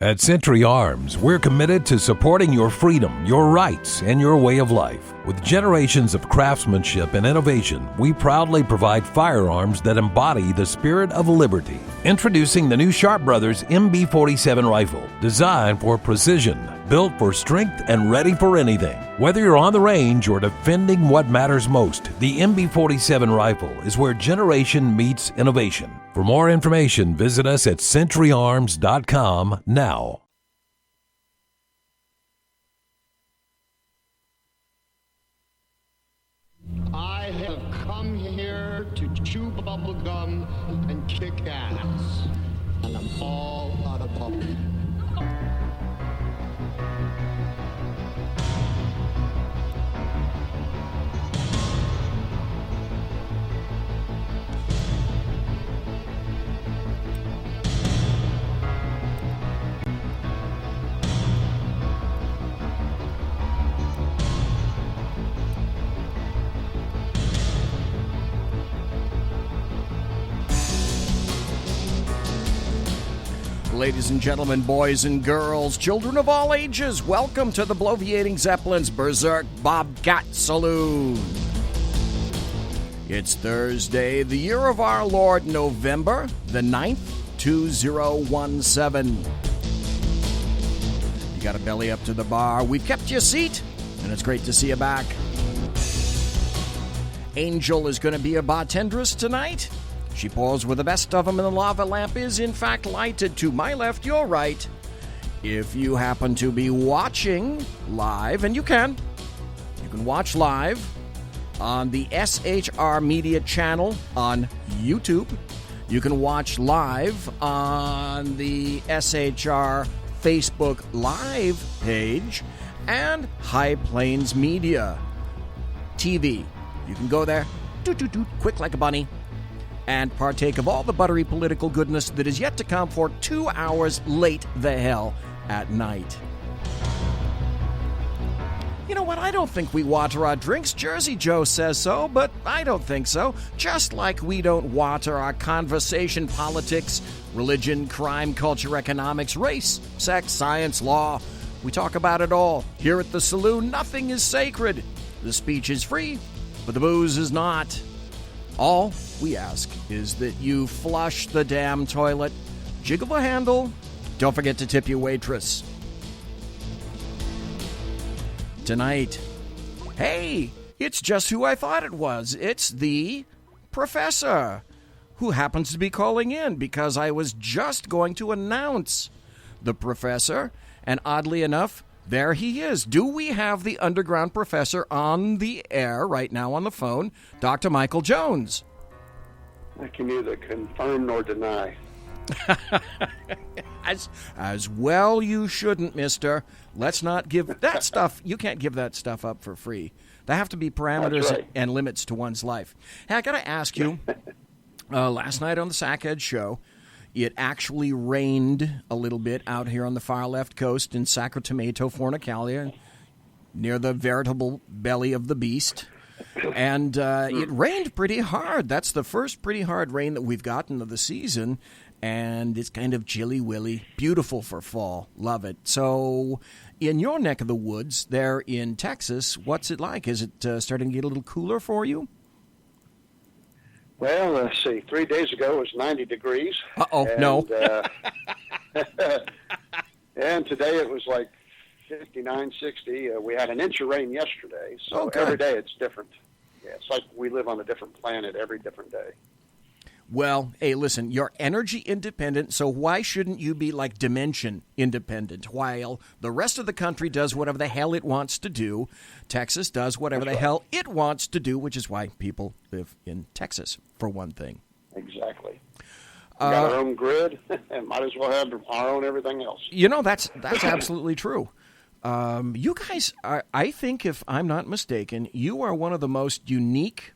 At Century Arms, we're committed to supporting your freedom, your rights, and your way of life. With generations of craftsmanship and innovation, we proudly provide firearms that embody the spirit of liberty. Introducing the new Sharp Brothers MB-47 rifle, designed for precision, built for strength, and ready for anything. Whether you're on the range or defending what matters most, the MB-47 rifle is where generation meets innovation. For more information, visit us at centuryarms.com now. I have come here to chew bubble gum and kick ass, and I'm all out of bubble. Ladies and gentlemen, boys and girls, children of all ages, welcome to the Bloviating Zeppelin's Berserk Bobcat Saloon. It's Thursday, the year of our Lord, November the 9th, 2017. You got a belly up to the bar. We've kept you a seat, and it's great to see you back. Angel is going to be a bartendress tonight. She pours with the best of them, and the lava lamp is, in fact, lighted to my left, your right. If you happen to be watching live, and you can watch live on the SHR Media channel on YouTube. You can watch live on the SHR Facebook Live page and High Plains Media TV. You can go there, quick like a bunny, and partake of all the buttery political goodness that is yet to come for 2 hours late the hell at night. You know what? I don't think we water our drinks. Jersey Joe says so, but I don't think so. Just like we don't water our conversation, politics, religion, crime, culture, economics, race, sex, science, law. We talk about it all. Here at the saloon, nothing is sacred. The speech is free, but the booze is not. All we ask is that you flush the damn toilet, jiggle the handle, don't forget to tip your waitress. Tonight, hey, it's just who I thought it was. It's the professor, who happens to be calling in because I was just going to announce the professor, and oddly enough, there he is. Do we have the underground professor on the air right now on the phone? Dr. Michael Jones. I can neither confirm nor deny. As well you shouldn't, mister. Let's not give that stuff. You can't give that stuff up for free. There have to be parameters right. and limits to one's life. Hey, I got to ask you, last night on the Sackhead Show, it actually rained a little bit out here on the far left coast in Sacramento, Fornicalia, near the veritable belly of the beast. And it rained pretty hard. That's the first pretty hard rain that we've gotten of the season. And it's kind of chilly-willy, beautiful for fall. Love it. So in your neck of the woods there in Texas, what's it like? Is it starting to get a little cooler for you? Well, let's see. 3 days ago it was 90 degrees. Uh-oh, no. And today it was like 59, 60. We had an inch of rain yesterday, so every day it's different. Yeah, it's like we live on a different planet every different day. Well, hey, listen, you're energy independent, so why shouldn't you be like dimension independent? While the rest of the country does whatever the hell it wants to do, Texas does whatever the hell it wants to do, which is why people live in Texas, for one thing. Exactly. We got our own grid, and might as well have our own everything else. You know, that's absolutely true. You guys are, I think, if I'm not mistaken, you are one of the most unique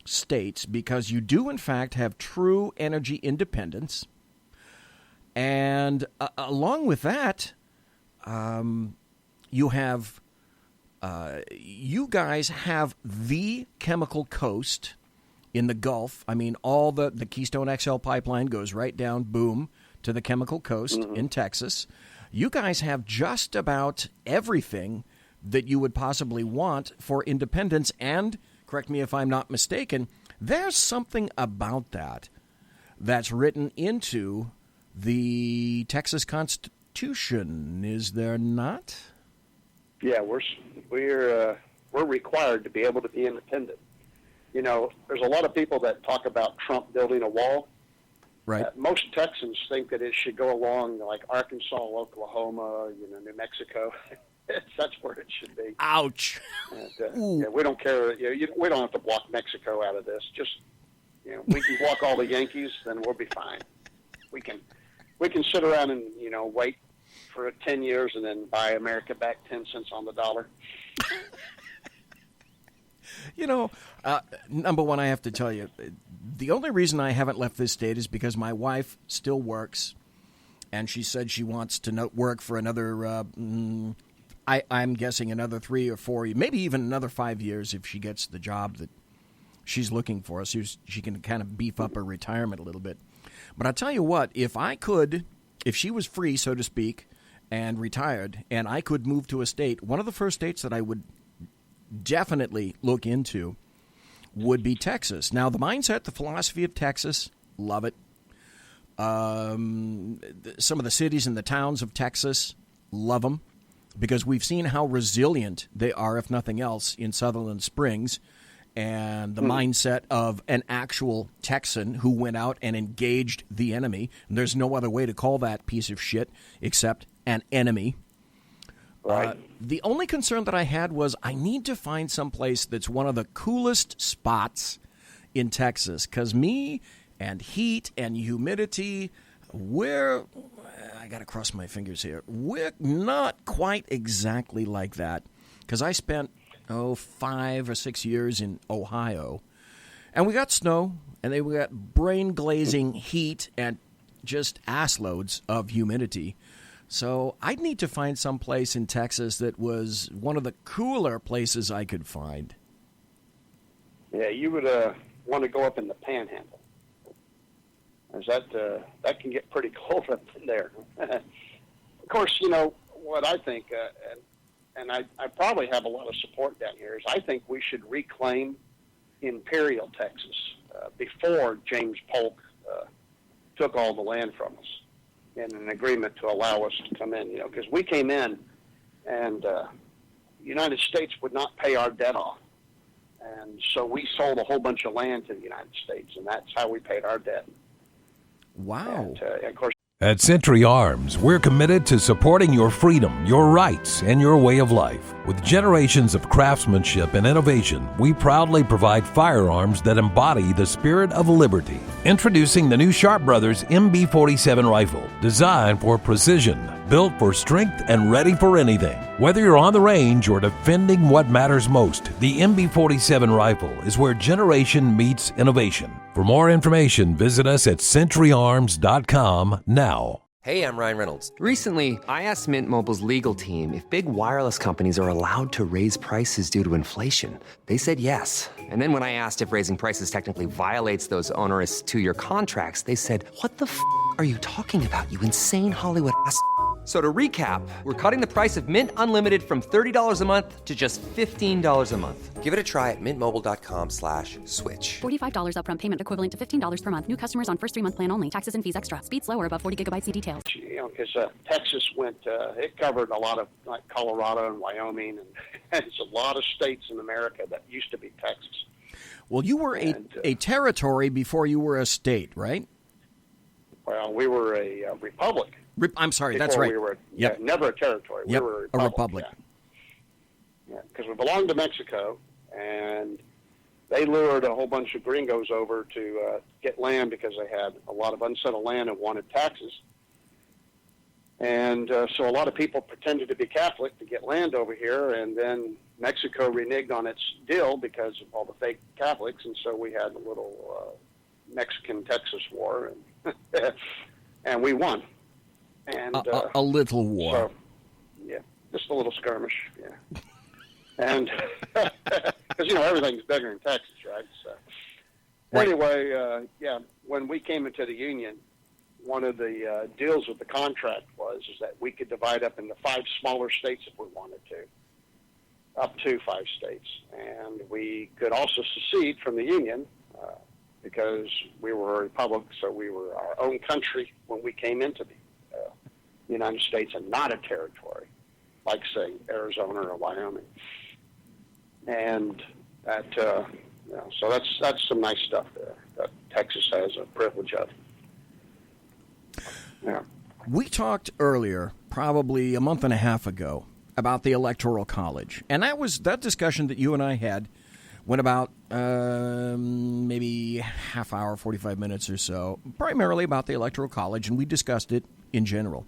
states because you do, in fact, have true energy independence. And along with that, you guys have the chemical coast in the Gulf. I mean, all the Keystone XL pipeline goes right down, boom, to the Chemical Coast in Texas. You guys have just about everything that you would possibly want for independence. And, correct me if I'm not mistaken, there's something about that that's written into the Texas Constitution, is there not? Yeah, we're required to be able to be independent. You know, there's a lot of people that talk about Trump building a wall. Right. Most Texans think that it should go along like Arkansas, Oklahoma, New Mexico. That's where it should be. Ouch. And, yeah, we don't care. We don't have to block Mexico out of this. Just, we can block all the Yankees, then we'll be fine. We can sit around and wait for 10 years and then buy America back 10 cents on the dollar. Number one, I have to tell you, the only reason I haven't left this state is because my wife still works, and she said she wants to work for another, I'm guessing another 3 or 4, maybe even another 5 years if she gets the job that she's looking for. So she can kind of beef up her retirement a little bit. But I'll tell you what, if she was free, so to speak, and retired, and I could move to a state, one of the first states that I would definitely look into would be Texas. Now, the mindset, the philosophy of Texas, love it. Some of the cities and the towns of Texas, love them, because we've seen how resilient they are, if nothing else, in Sutherland Springs, and the mindset of an actual Texan who went out and engaged the enemy. And there's no other way to call that piece of shit except an enemy. Right. The only concern that I had was I need to find some place that's one of the coolest spots in Texas, because me and heat and humidity, I got to cross my fingers here, we're not quite exactly like that, because I spent 5 or 6 years in Ohio, and we got snow, and we got brain-glazing heat and just ass loads of humidity. So I'd need to find some place in Texas that was one of the cooler places I could find. Yeah, you would want to go up in the Panhandle, as that can get pretty cold up in there. Of course, what I think, and I probably have a lot of support down here, is I think we should reclaim Imperial Texas before James Polk took all the land from us in an agreement to allow us to come in, because we came in and the United States would not pay our debt off. And so we sold a whole bunch of land to the United States, and that's how we paid our debt. Wow. And, of course, At Century Arms, we're committed to supporting your freedom, your rights, and your way of life. With generations of craftsmanship and innovation, we proudly provide firearms that embody the spirit of liberty. Introducing the new Sharp Brothers MB-47 rifle, designed for precision, built for strength, and ready for anything. Whether you're on the range or defending what matters most, the MB-47 rifle is where generation meets innovation. For more information, visit us at centuryarms.com now. Hey, I'm Ryan Reynolds. Recently, I asked Mint Mobile's legal team if big wireless companies are allowed to raise prices due to inflation. They said yes. And then when I asked if raising prices technically violates those onerous 2-year contracts, they said, "What the f*** are you talking about, you insane Hollywood ass?" So to recap, we're cutting the price of Mint Unlimited from $30 a month to just $15 a month. Give it a try at mintmobile.com/switch. $45 upfront payment equivalent to $15 per month. New customers on first 3-month plan only. Taxes and fees extra. Speed slower above 40 gigabytes. See details. Because Texas it covered a lot of like Colorado and Wyoming, and it's a lot of states in America that used to be Texas. Well, you were a territory before you were a state, right? Well, we were a republic. I'm sorry, that's right. We were never a territory. Yep, We were a republic. Yeah, because we belonged to Mexico, and they lured a whole bunch of gringos over to get land because they had a lot of unsettled land and wanted taxes. And so a lot of people pretended to be Catholic to get land over here, and then Mexico reneged on its deal because of all the fake Catholics, and so we had a little Mexican-Texas war, and, and we won. And a little war. So, yeah, just a little skirmish, yeah. And, because, everything's bigger in Texas, right? So, right. Anyway, when we came into the Union, one of the deals with the contract is that we could divide up into 5 smaller states if we wanted to, up to 5 states. And we could also secede from the Union because we were a republic, so we were our own country when we came into the United States and not a territory, like, say, Arizona or Wyoming. And that, so that's some nice stuff there that Texas has a privilege of. Yeah. We talked earlier, probably a month and a half ago, about the Electoral College. And that discussion that you and I had went about maybe half hour, 45 minutes or so, primarily about the Electoral College, and we discussed it in general.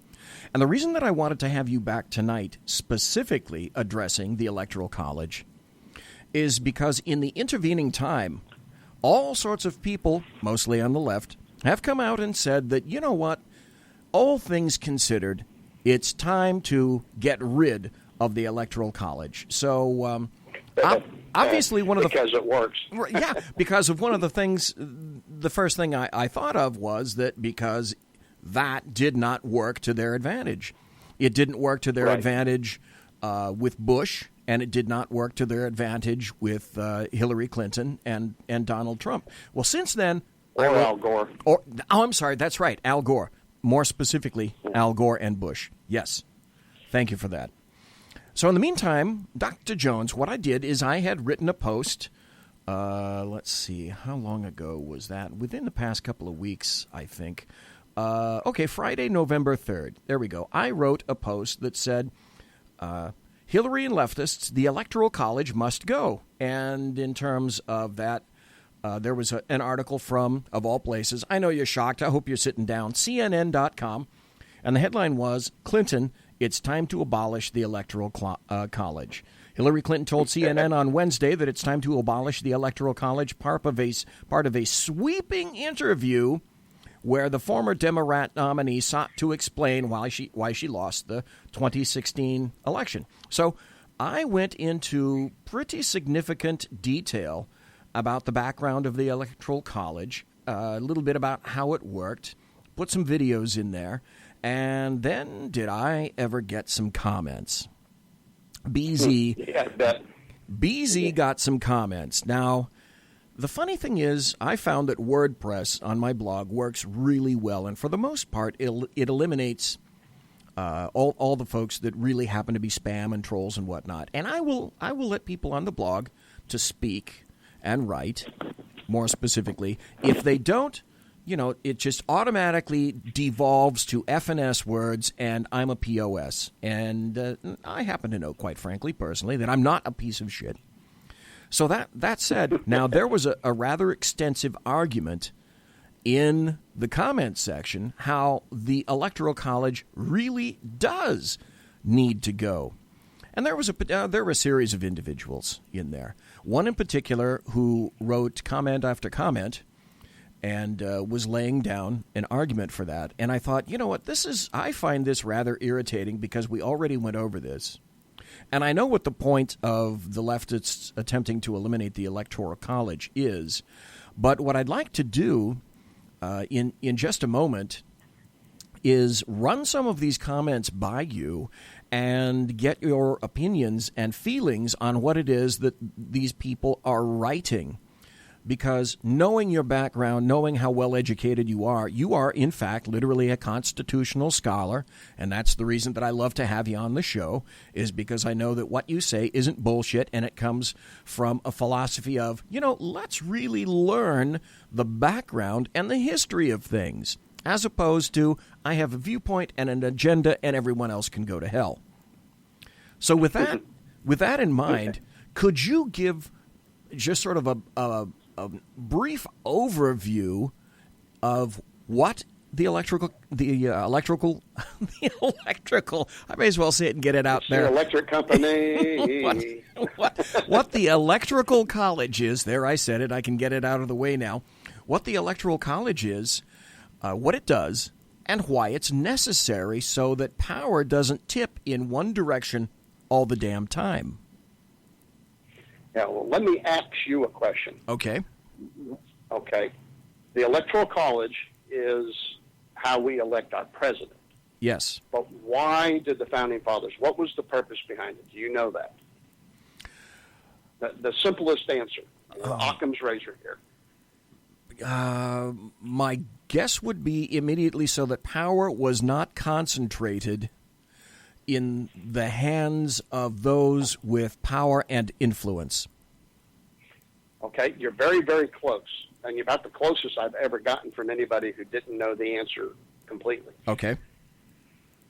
And the reason that I wanted to have you back tonight, specifically addressing the Electoral College, is because in the intervening time, all sorts of people, mostly on the left, have come out and said that, you know what, all things considered, it's time to get rid of the Electoral College. So, obviously, one of the... Because it works. Yeah, because of one of the things, the first thing I thought of was that because that did not work to their advantage. It didn't work to their advantage with Bush, and it did not work to their advantage with Hillary Clinton and Donald Trump. Well, since then... Al Gore. I'm sorry, that's right, Al Gore. More specifically, Al Gore and Bush. Yes. Thank you for that. So in the meantime, Dr. Jones, what I did is I had written a post, let's see, how long ago was that? Within the past couple of weeks, I think. Friday, November 3rd. There we go. I wrote a post that said, Hillary and leftists, the Electoral College must go. And in terms of that, there was an article from, of all places, I know you're shocked, I hope you're sitting down, CNN.com, and the headline was, Clinton, it's time to abolish the Electoral College. Hillary Clinton told CNN on Wednesday that it's time to abolish the Electoral College, part of a sweeping interview where the former Democrat nominee sought to explain why she lost the 2016 election. So I went into pretty significant detail about the background of the Electoral College, a little bit about how it worked, put some videos in there, and then did I ever get some comments? BZ got some comments. Now, the funny thing is, I found that WordPress on my blog works really well, and for the most part, it eliminates all the folks that really happen to be spam and trolls and whatnot. And I will let people on the blog to speak and write, more specifically. If they don't, it just automatically devolves to F&S words, and I'm a POS. And I happen to know, quite frankly, personally, that I'm not a piece of shit. So that said, now there was a rather extensive argument in the comment section how the Electoral College really does need to go. And there were a series of individuals in there. One in particular who wrote comment after comment and was laying down an argument for that. And I thought, you know what, I find this rather irritating because we already went over this. And I know what the point of the leftists attempting to eliminate the Electoral College is. But what I'd like to do in just a moment is run some of these comments by you and get your opinions and feelings on what it is that these people are writing. Because knowing your background, knowing how well educated you are, in fact, literally a constitutional scholar. And that's the reason that I love to have you on the show, is because I know that what you say isn't bullshit, and it comes from a philosophy of, let's really learn the background and the history of things, as opposed to, I have a viewpoint and an agenda and everyone else can go to hell. So with that in mind, could you give just sort of a brief overview of what the electrical, I may as well say it and get it out it's there. The electric company. what the Electoral College is, there I said it, I can get it out of the way now. What the Electoral College is, what it does, and why it's necessary so that power doesn't tip in one direction all the damn time. Yeah, well, let me ask you a question. Okay. Okay. The Electoral College how we elect our president. Yes. But why did the Founding Fathers, what was the purpose behind it? Do you know that? The simplest answer, Occam's razor here. My guess would be immediately so that power was not concentrated in the hands of those with power and influence. Okay, you're very, very close. And you're about the closest I've ever gotten from anybody who didn't know the answer completely. Okay.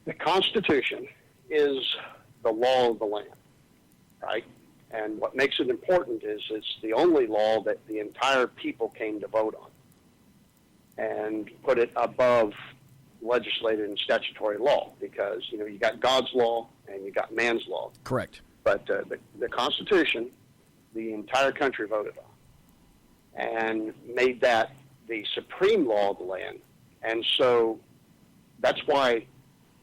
The Constitution is the law of the land, right? And what makes it important is it's the only law that the entire people came to vote on and put it above legislative and statutory law because, you got God's law and you got man's law. Correct. But the Constitution, the entire country voted on and made that the supreme law of the land. And so that's why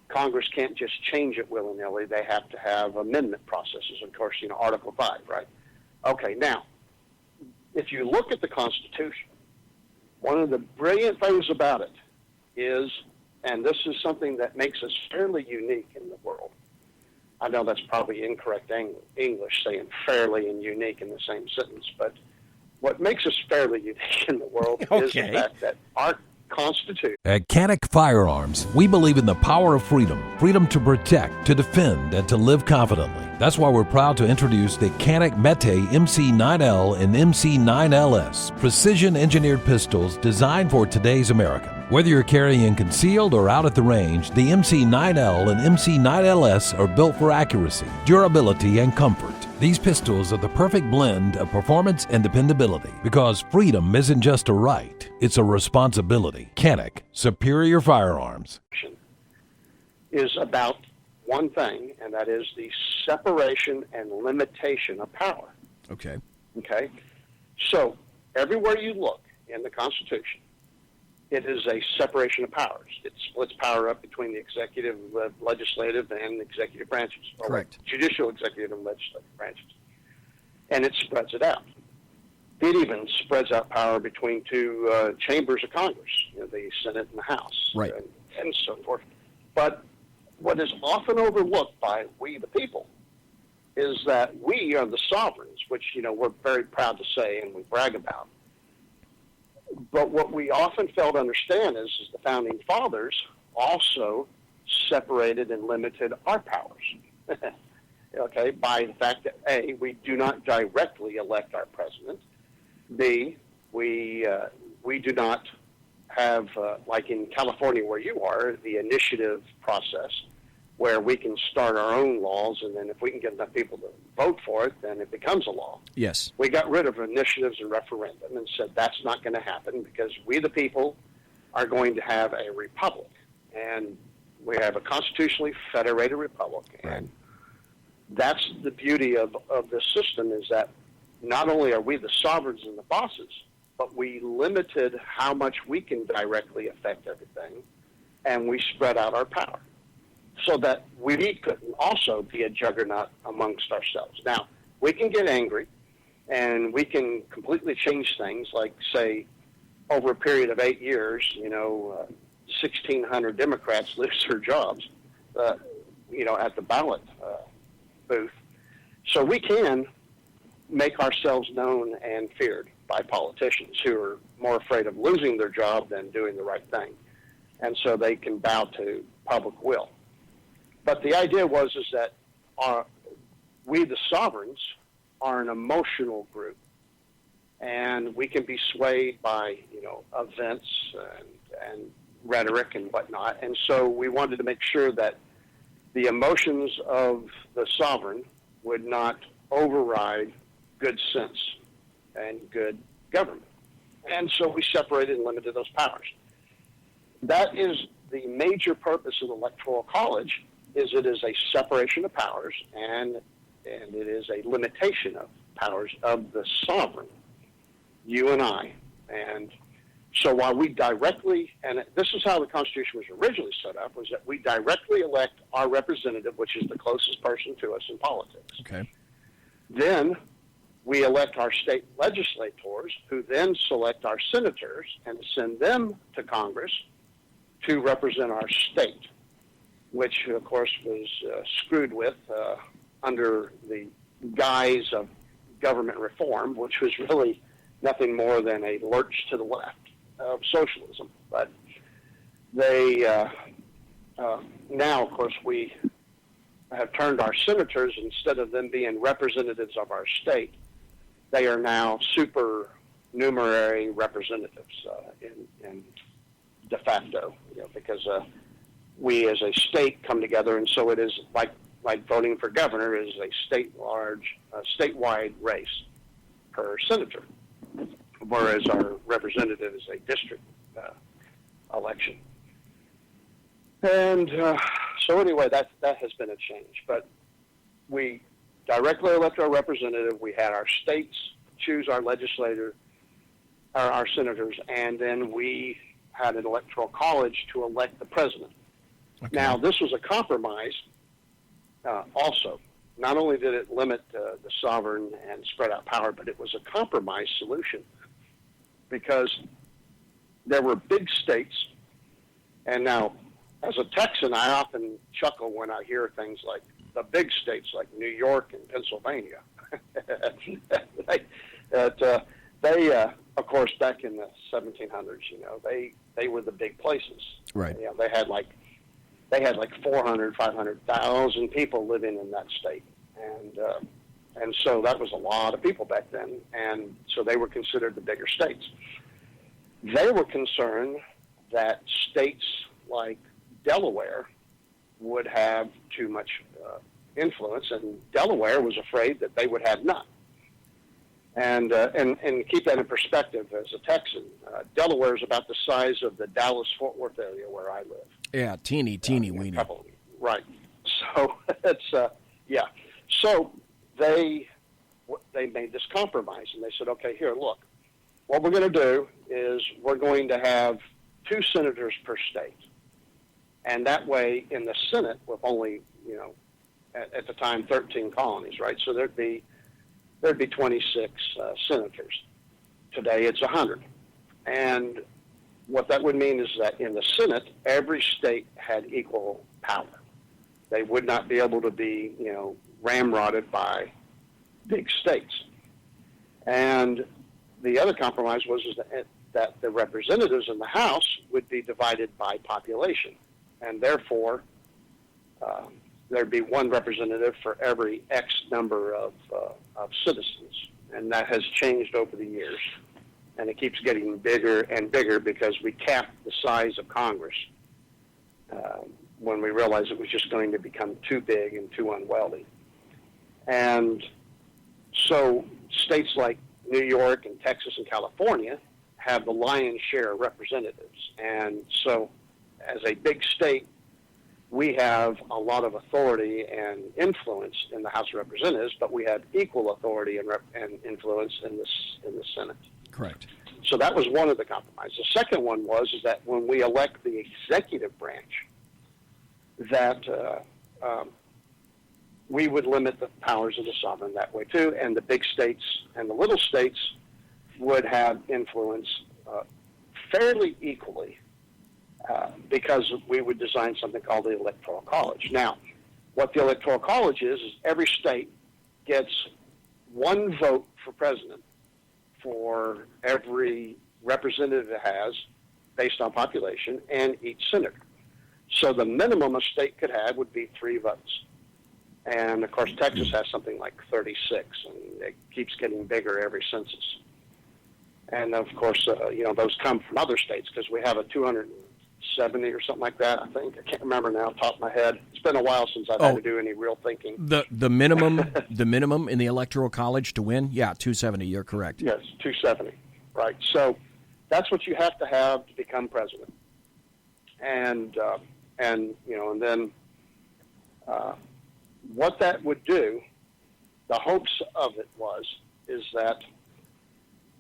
Congress can't just change it willy-nilly. They have to have amendment processes. Of course, Article 5, right? Okay, now, if you look at the Constitution, one of the brilliant things about it is, and this is something that makes us fairly unique in the world. I know that's probably incorrect English, saying fairly and unique in the same sentence, but what makes us fairly unique in the world is the fact that our Constitution. At Canic Firearms, we believe in the power of freedom. Freedom to protect, to defend, and to live confidently. That's why we're proud to introduce the Canic Mete MC9L and MC9LS, precision-engineered pistols designed for today's American. Whether you're carrying concealed or out at the range, the MC9L and MC9LS are built for accuracy, durability, and comfort. These pistols are the perfect blend of performance and dependability because freedom isn't just a right, it's a responsibility. Canic, superior firearms. Is about one thing, and that is the separation and limitation of power. Okay. Okay? So, everywhere you look in the Constitution, it is a separation of powers. It splits power up between the executive, legislative, and executive branches. Correct. Judicial, executive, and legislative branches. And it spreads it out. It even spreads out power between two chambers of Congress, the Senate and the House, right, and so forth. But what is often overlooked by we the people is that we are the sovereigns, which, we're very proud to say and we brag about. But what we often fail to understand is the Founding Fathers also separated and limited our powers, okay, by the fact that, A, we do not directly elect our president, B, we do not have, like in California where you are, the initiative process where we can start our own laws, and then if we can get enough people to vote for it, then it becomes a law. Yes. We got rid of initiatives and referendum and said that's not going to happen because we the people are going to have a republic. And we have a constitutionally federated republic. And that's the beauty of this system is that not only are we the sovereigns and the bosses, but we limited how much we can directly affect everything, and we spread out our power so that we could also be a juggernaut amongst ourselves. Now, we can get angry, and we can completely change things, like, say, over a period of 8 years, 1,600 Democrats lose their jobs, at the ballot booth. So we can make ourselves known and feared by politicians who are more afraid of losing their job than doing the right thing. And so they can bow to public will. But the idea is that we, the sovereigns, are an emotional group. And we can be swayed by, events and rhetoric and whatnot. And so we wanted to make sure that the emotions of the sovereign would not override good sense and good government. And so we separated and limited those powers. That is the major purpose of the Electoral College, is it is a separation of powers and it is a limitation of powers of the sovereign, you and I. And so while we directly, and this is how the Constitution was originally set up, was that we directly elect our representative, which is the closest person to us in politics. Okay. Then we elect our state legislators, who then select our senators and send them to Congress to represent our state, which, of course, was screwed with under the guise of government reform, which was really nothing more than a lurch to the left of socialism. But they now, of course, we have turned our senators, instead of them being representatives of our state, they are now supernumerary representatives in de facto, because we as a state come together, and so it is like voting for governor is a statewide race per senator, whereas our representative is a district election. And so anyway, that has been a change. But we directly elect our representative. We had our states choose our legislator, our senators, and then we had an electoral college to elect the president. Okay. Now, this was a compromise also. Not only did it limit the sovereign and spread out power, but it was a compromise solution, because there were big states. And now, as a Texan, I often chuckle when I hear things like the big states like New York and Pennsylvania. They of course, back in the 1700s, they were the big places. Right. They had like 400, 500,000 people living in that state, and so that was a lot of people back then, and so they were considered the bigger states. They were concerned that states like Delaware would have too much influence, and Delaware was afraid that they would have none. And keep that in perspective, as a Texan, Delaware is about the size of the Dallas-Fort Worth area where I live. Yeah, teeny weeny. Right. So it's yeah. So they made this compromise, and they said, okay, here, look, what we're going to do is we're going to have 2 senators per state. And that way, in the Senate, with only, at the time, 13 colonies, right? So there'd be 26 senators. Today, it's 100. And what that would mean is that in the Senate, every state had equal power. They would not be able to be, ramrodded by big states. And the other compromise was that the representatives in the House would be divided by population. And therefore, there'd be one representative for every X number of citizens. And that has changed over the years. And it keeps getting bigger and bigger because we capped the size of Congress when we realized it was just going to become too big and too unwieldy. And so states like New York and Texas and California have the lion's share of representatives. And so as a big state, we have a lot of authority and influence in the House of Representatives, but we have equal authority and influence in the Senate. Correct. So that was one of the compromises. The second one was that when we elect the executive branch, that we would limit the powers of the sovereign that way too, and the big states and the little states would have influence fairly equally because we would design something called the Electoral College. Now, what the Electoral College is every state gets one vote for president for every representative it has based on population and each senator. So the minimum a state could have would be 3 votes. And, of course, Texas has something like 36, and it keeps getting bigger every census. And, of course, those come from other states because we have a 270 or something like that, I think. I can't remember now off the top of my head. It's been a while since I've had to do any real thinking. The minimum in the Electoral College to win? Yeah, 270, you're correct. Yes, 270, right. So that's what you have to become president. And then what that would do, the hopes of it is that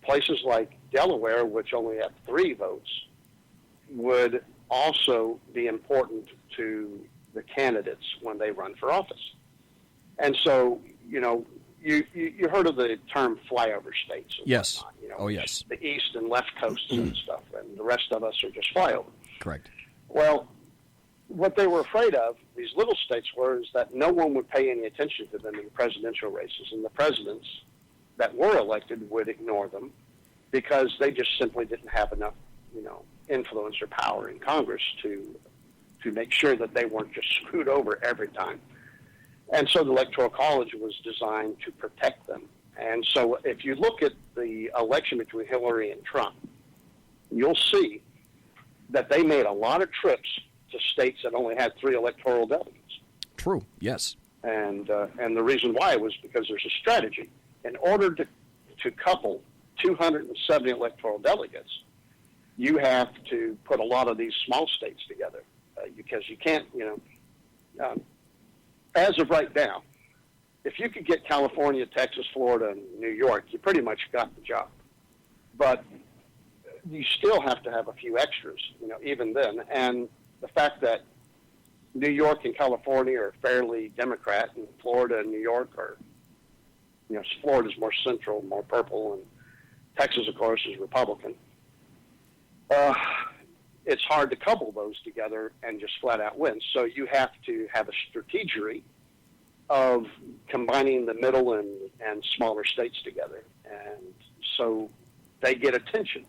places like Delaware, which only have 3 votes, would also be important to the candidates when they run for office. And so, you heard of the term flyover states. Yes. Whatnot, Oh, yes. The east and left coasts and stuff, and the rest of us are just flyover. Correct. Well, what they were afraid of, these little states were, is that no one would pay any attention to them in the presidential races, and the presidents that were elected would ignore them because they just simply didn't have enough, influence or power in Congress to make sure that they weren't just screwed over every time. And so the Electoral College was designed to protect them. And so if you look at the election between Hillary and Trump, you'll see that they made a lot of trips to states that only had 3 electoral delegates. True, yes. And the reason why was because there's a strategy. In order to couple 270 electoral delegates, you have to put a lot of these small states together because you can't, as of right now, if you could get California, Texas, Florida, and New York, you pretty much got the job. But you still have to have a few extras, even then. And the fact that New York and California are fairly Democrat, and Florida and New York are, Florida's more central, more purple, and Texas, of course, is Republican. It's hard to couple those together and just flat out win. So you have to have a strategy of combining the middle and smaller states together. And so they get attention.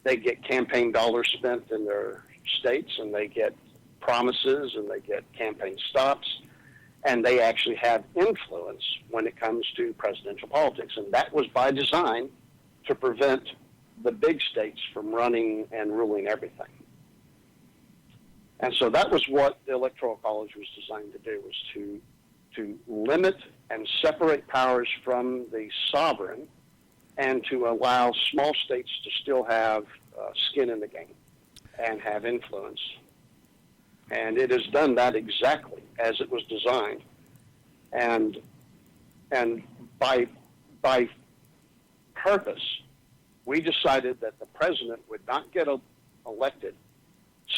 They get campaign dollars spent in their states, and they get promises, and they get campaign stops, and they actually have influence when it comes to presidential politics. And that was by design to prevent the big states from running and ruling everything. And so that was what the Electoral College was designed to do, was to limit and separate powers from the sovereign and to allow small states to still have skin in the game and have influence. And it has done that exactly as it was designed. And by purpose, we decided that the president would not get elected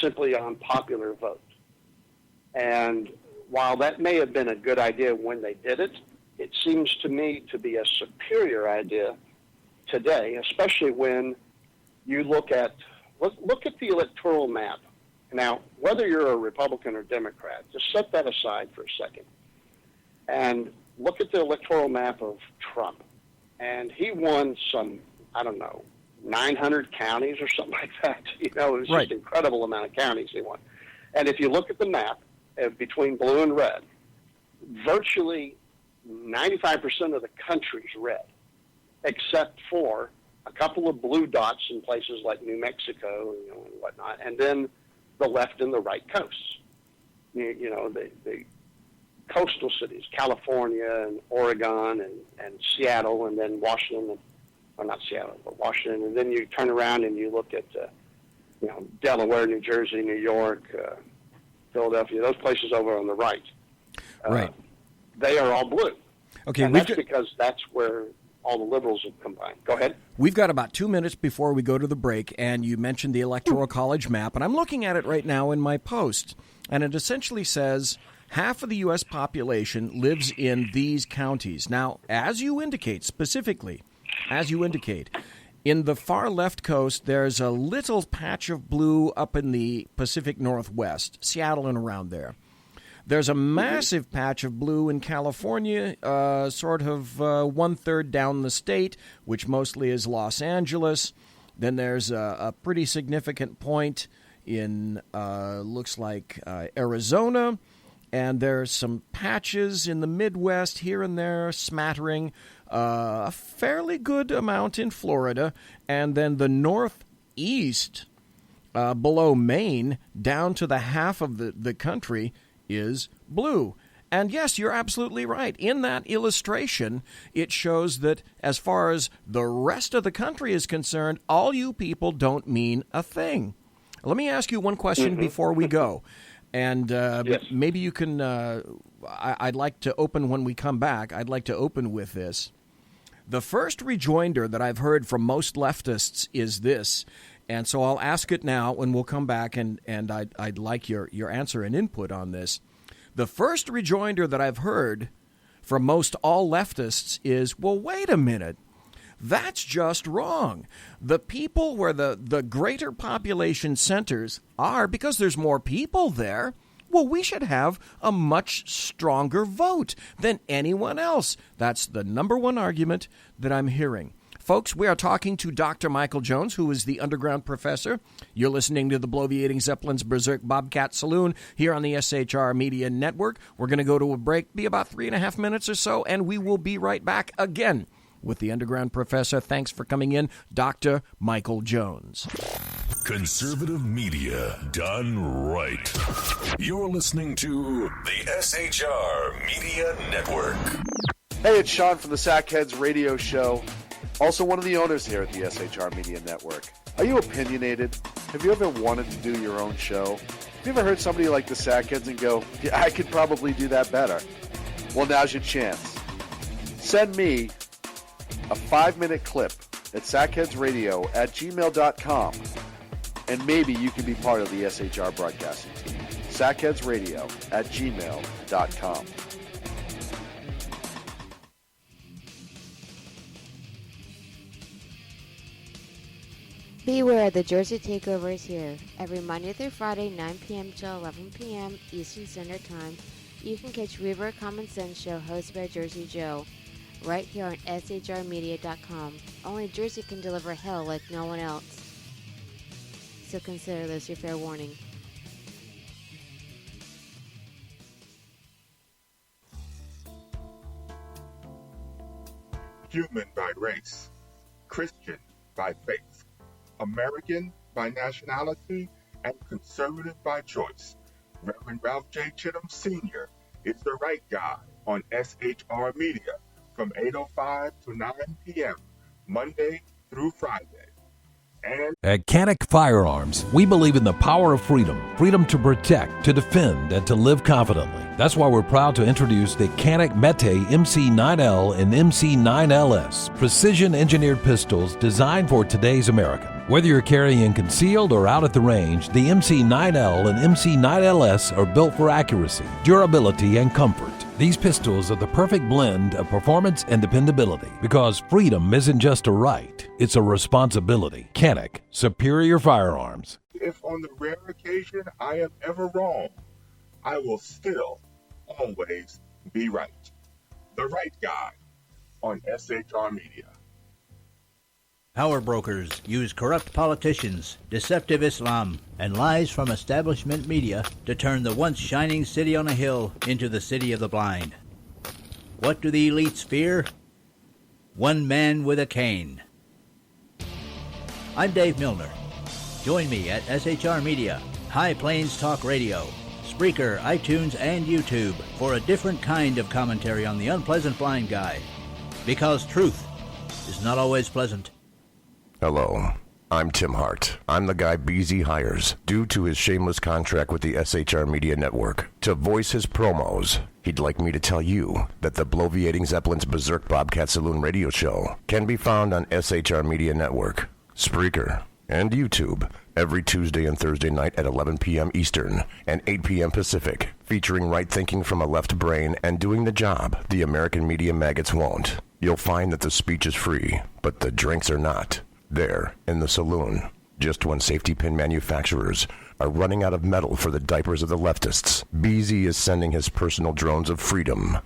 simply on popular vote. And while that may have been a good idea when they did it, it seems to me to be a superior idea today, especially when you look at the electoral map. Now, whether you're a Republican or Democrat, just set that aside for a second and look at the electoral map of Trump. And he won some, 900 counties or something like that. It was just an incredible amount of counties he won. And if you look at the map between blue and red, virtually 95% of the country's red, except for a couple of blue dots in places like New Mexico, and whatnot, and then the left and the right coasts. The coastal cities, California and Oregon and Seattle, and then Washington, or not Seattle, but Washington, and then you turn around and you look at, Delaware, New Jersey, New York, Philadelphia, those places over on the right. Right. They are all blue. Okay, and that's because that's where all the liberals have combined. Go ahead. We've got about 2 minutes before we go to the break, and you mentioned the Electoral College map, and I'm looking at it right now in my post, and it essentially says half of the U.S. population lives in these counties. Now, as you indicate, in the far left coast, there's a little patch of blue up in the Pacific Northwest, Seattle and around there. There's a massive patch of blue in California, sort of one-third down the state, which mostly is Los Angeles. Then there's a pretty significant point in, looks like, Arizona. And there's some patches in the Midwest here and there, smattering, a fairly good amount in Florida. And then the Northeast, below Maine, down to the half of the country, is blue. And yes, you're absolutely right. In that illustration, it shows that as far as the rest of the country is concerned, all you people don't mean a thing. Let me ask you one question before we go. And yes. Maybe you can, I'd like to open when we come back, I'd like to open with this. The first rejoinder that I've heard from most leftists is this, and so I'll ask it now, and we'll come back, and I'd like your answer and input on this. The first rejoinder that I've heard from most all leftists is, well, wait a minute. That's just wrong. The people where the greater population centers are, because there's more people there, well, we should have a much stronger vote than anyone else. That's the number one argument that I'm hearing. Folks, we are talking to Dr. Michael Jones, who is the underground professor. You're listening to the Bloviating Zeppelin's Berserk Bobcat Saloon here on the SHR Media Network. We're going to go to a break, be about 3.5 minutes or so, and we will be right back again with the underground professor. Thanks for coming in, Dr. Michael Jones. Conservative media done right. You're listening to the SHR Media Network. Hey, it's Sean from the Sackheads Radio Show. Also one of the owners here at the SHR Media Network. Are you opinionated? Have you ever wanted to do your own show? Have you ever heard somebody like the Sackheads and go, yeah, I could probably do that better? Well, now's your chance. Send me a 5-minute clip at sackheadsradio@gmail.com, and maybe you can be part of the SHR broadcasting team. sackheadsradio@gmail.com. Beware, the Jersey Takeover is here. Every Monday through Friday, 9 p.m. to 11 p.m. Eastern Standard Time, you can catch Reaver Common Sense Show hosted by Jersey Joe, right here on shrmedia.com. Only Jersey can deliver hell like no one else. So consider this your fair warning. Human by race, Christian by faith, American by nationality, and conservative by choice. Reverend Ralph J. Chittum Sr. is the right guy on SHR Media from 8:05 to 9 p.m. Monday through Friday. And at Canic Firearms, we believe in the power of freedom. Freedom to protect, to defend, and to live confidently. That's why we're proud to introduce the Canic Mete MC9L and MC9LS, precision-engineered pistols designed for today's American. Whether you're carrying concealed or out at the range, the MC9L and MC9LS are built for accuracy, durability, and comfort. These pistols are the perfect blend of performance and dependability, because freedom isn't just a right, it's a responsibility. Canic, superior firearms. if on the rare occasion I am ever wrong, I will still always be right. The Right Guy on SHR Media. Power brokers use corrupt politicians, deceptive Islam, and lies from establishment media to turn the once shining city on a hill into the city of the blind. What do the elites fear? One man with a cane. I'm Dave Milner. Join me at SHR Media, High Plains Talk Radio, Spreaker, iTunes, and YouTube for a different kind of commentary on the unpleasant blind guy. Because truth is not always pleasant. Hello, I'm Tim Hart. I'm the guy BZ hires due to his shameless contract with the SHR Media Network to voice his promos. He'd like me to tell you that the Bloviating Zeppelin's Berserk Bobcat Saloon radio show can be found on SHR Media Network, Spreaker, and YouTube every Tuesday and Thursday night at 11 p.m. Eastern and 8 p.m. Pacific, featuring right thinking from a left brain and doing the job the American media maggots won't. You'll find that the speech is free, but the drinks are not. There, in the saloon, just when safety pin manufacturers are running out of metal for the diapers of the leftists, BZ is sending his personal drones of freedom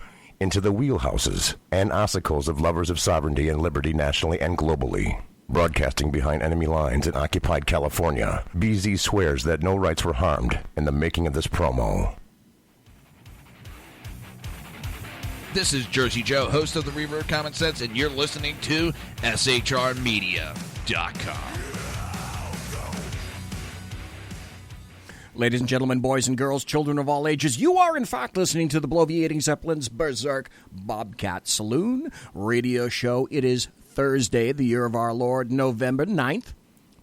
into the wheelhouses and ossicles of lovers of sovereignty and liberty nationally and globally. Broadcasting behind enemy lines in occupied California, BZ swears that no rights were harmed in the making of this promo. This is Jersey Joe, host of the Reaver Common Sense, and you're listening to SHRmedia.com. Ladies and gentlemen, boys and girls, children of all ages, you are in fact listening to the Bloviating Zeppelin's Berserk Bobcat Saloon radio show. It is Thursday, the year of our Lord, November 9th,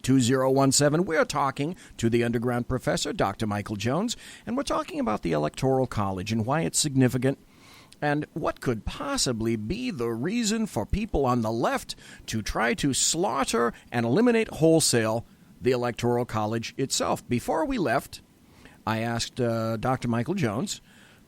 2017. We're talking to the underground professor, Dr. Michael Jones, and we're talking about the Electoral College and why it's significant and what could possibly be the reason for people on the left to try to slaughter and eliminate wholesale the Electoral College itself. Before we left, I asked Dr. Michael Jones,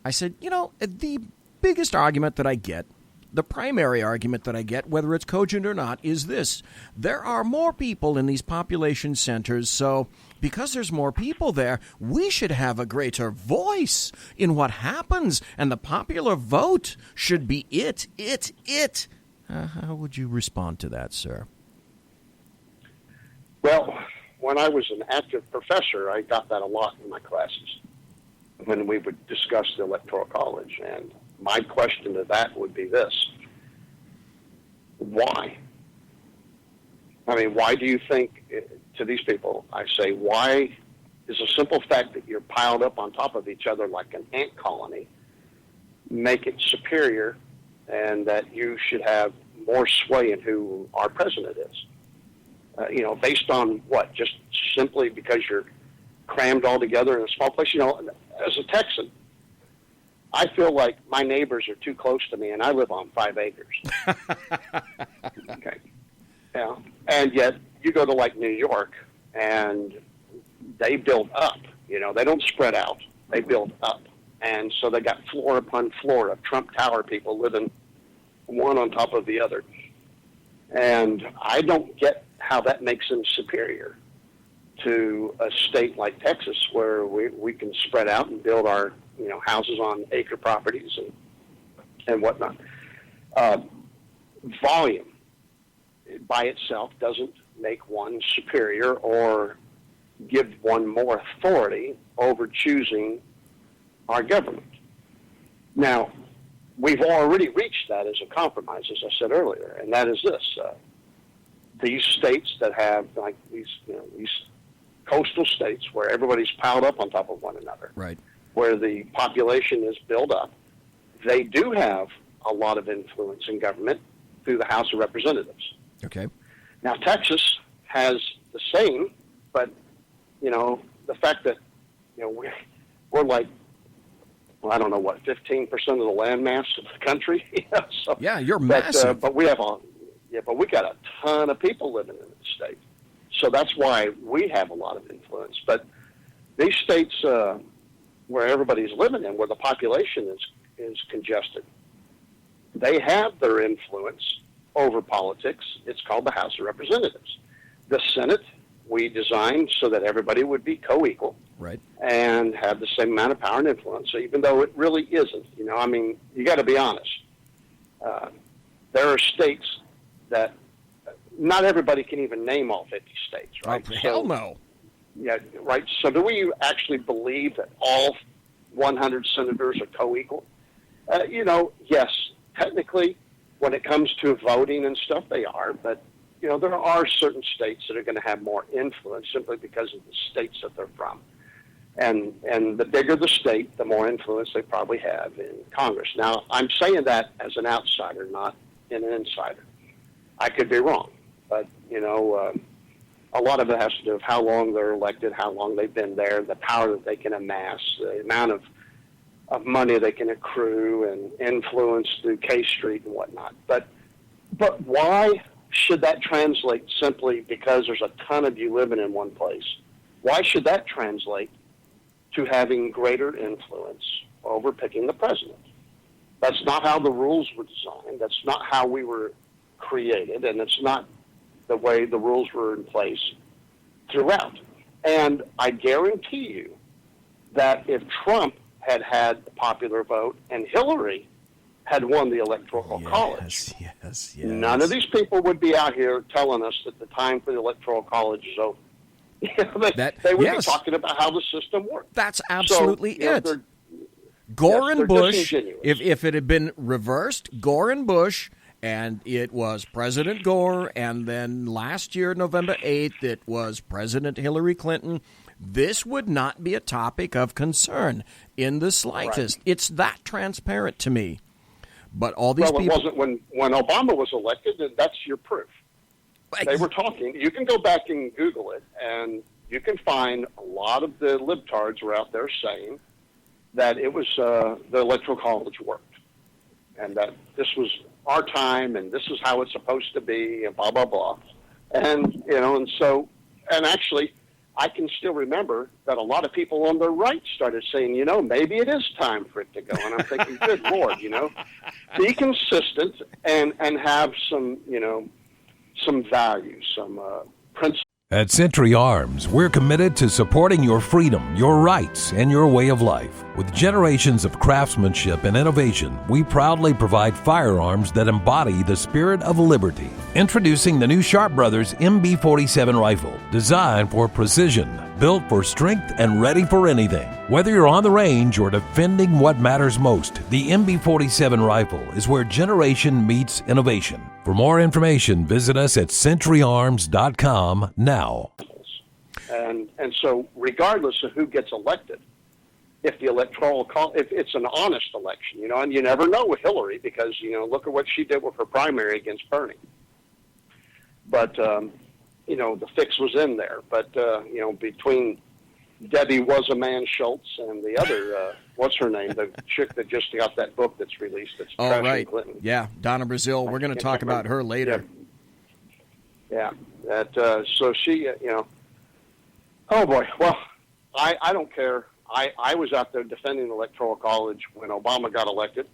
I said, you know, the biggest argument that I get The primary argument that I get, whether it's cogent or not, is this. There are more people in these population centers, so because there's more people there, we should have a greater voice in what happens, and the popular vote should be it. How would you respond to that, sir? Well, when I was an active professor, I got that a lot in my classes when we would discuss the Electoral College. And my question to that would be this. Why? I mean, why do you think, to these people, I say, why is the simple fact that you're piled up on top of each other like an ant colony make it superior and that you should have more sway in who our president is? Based on what? Just simply because you're crammed all together in a small place? As a Texan, I feel like my neighbors are too close to me, and I live on 5 acres. Okay. Yeah. And yet, you go to, like, New York, and they build up. They don't spread out. They build up. And so they got floor upon floor of Trump Tower people living one on top of the other. And I don't get how that makes them superior to a state like Texas, where we can spread out and build our houses on acre properties and whatnot. Volume by itself doesn't make one superior or give one more authority over choosing our government. Now, we've already reached that as a compromise, as I said earlier, and that is this. These states that have, like, these coastal states where everybody's piled up on top of one another, right, where the population is built up, they do have a lot of influence in government through the House of Representatives. Okay. Now, Texas has the same, but, the fact that, we're like, well, I don't know what, 15% of the land mass of the country. So, yeah, you're massive. But we got a ton of people living in the state. So that's why we have a lot of influence. But these states where everybody's living in, where the population is congested, they have their influence over politics. It's called the House of Representatives. The Senate, we designed so that everybody would be co-equal, right, and have the same amount of power and influence, even though it really isn't. You got to be honest. There are states that not everybody can even name all 50 states, right? Oh, hell no. Yeah, right. So do we actually believe that all 100 senators are co-equal? Yes, technically, when it comes to voting and stuff, they are. But, there are certain states that are going to have more influence simply because of the states that they're from. And the bigger the state, the more influence they probably have in Congress. Now, I'm saying that as an outsider, not an insider. I could be wrong. But, a lot of it has to do with how long they're elected, how long they've been there, the power that they can amass, the amount of money they can accrue and influence through K Street and whatnot. But why should that translate simply because there's a ton of you living in one place? Why should that translate to having greater influence over picking the president? That's not how the rules were designed. That's not how we were created, and it's not the way the rules were in place throughout. And I guarantee you that if Trump had had the popular vote and Hillary had won the Electoral College, none of these people would be out here telling us that the time for the Electoral College is over. They would be talking about how the system works. That's absolutely it. Gore and Bush, if it had been reversed, Gore and Bush, and it was President Gore, and then last year, November 8th, it was President Hillary Clinton, this would not be a topic of concern in the slightest. Right. It's that transparent to me. But all these people... Well, it wasn't when Obama was elected, and that's your proof. They were talking. You can go back and Google it, and you can find a lot of the libtards were out there saying that it was the Electoral College worked, and that this was our time, and this is how it's supposed to be, and blah, blah, blah. And, and actually, I can still remember that a lot of people on the right started saying, maybe it is time for it to go. And I'm thinking, good Lord, be consistent and have some, some values, some principles. At Century Arms, we're committed to supporting your freedom, your rights, and your way of life. With generations of craftsmanship and innovation, we proudly provide firearms that embody the spirit of liberty. Introducing the new Sharp Brothers MB-47 rifle, designed for precision, built for strength, and ready for anything. Whether you're on the range or defending what matters most, the MB-47 rifle is where generation meets innovation. For more information, visit us at centuryarms.com now. And so regardless of who gets elected, if the Electoral College, if it's an honest election, and you never know with Hillary because, look at what she did with her primary against Bernie. But, the fix was in there. But, between Debbie Was-A-Man Schultz and the other, what's her name, the chick that just got that book that's released. That's oh, right. Clinton. Yeah, Donna Brazile. We're going to talk about her later. Yeah. So she, oh, boy. Well, I don't care. I was out there defending the Electoral College when Obama got elected.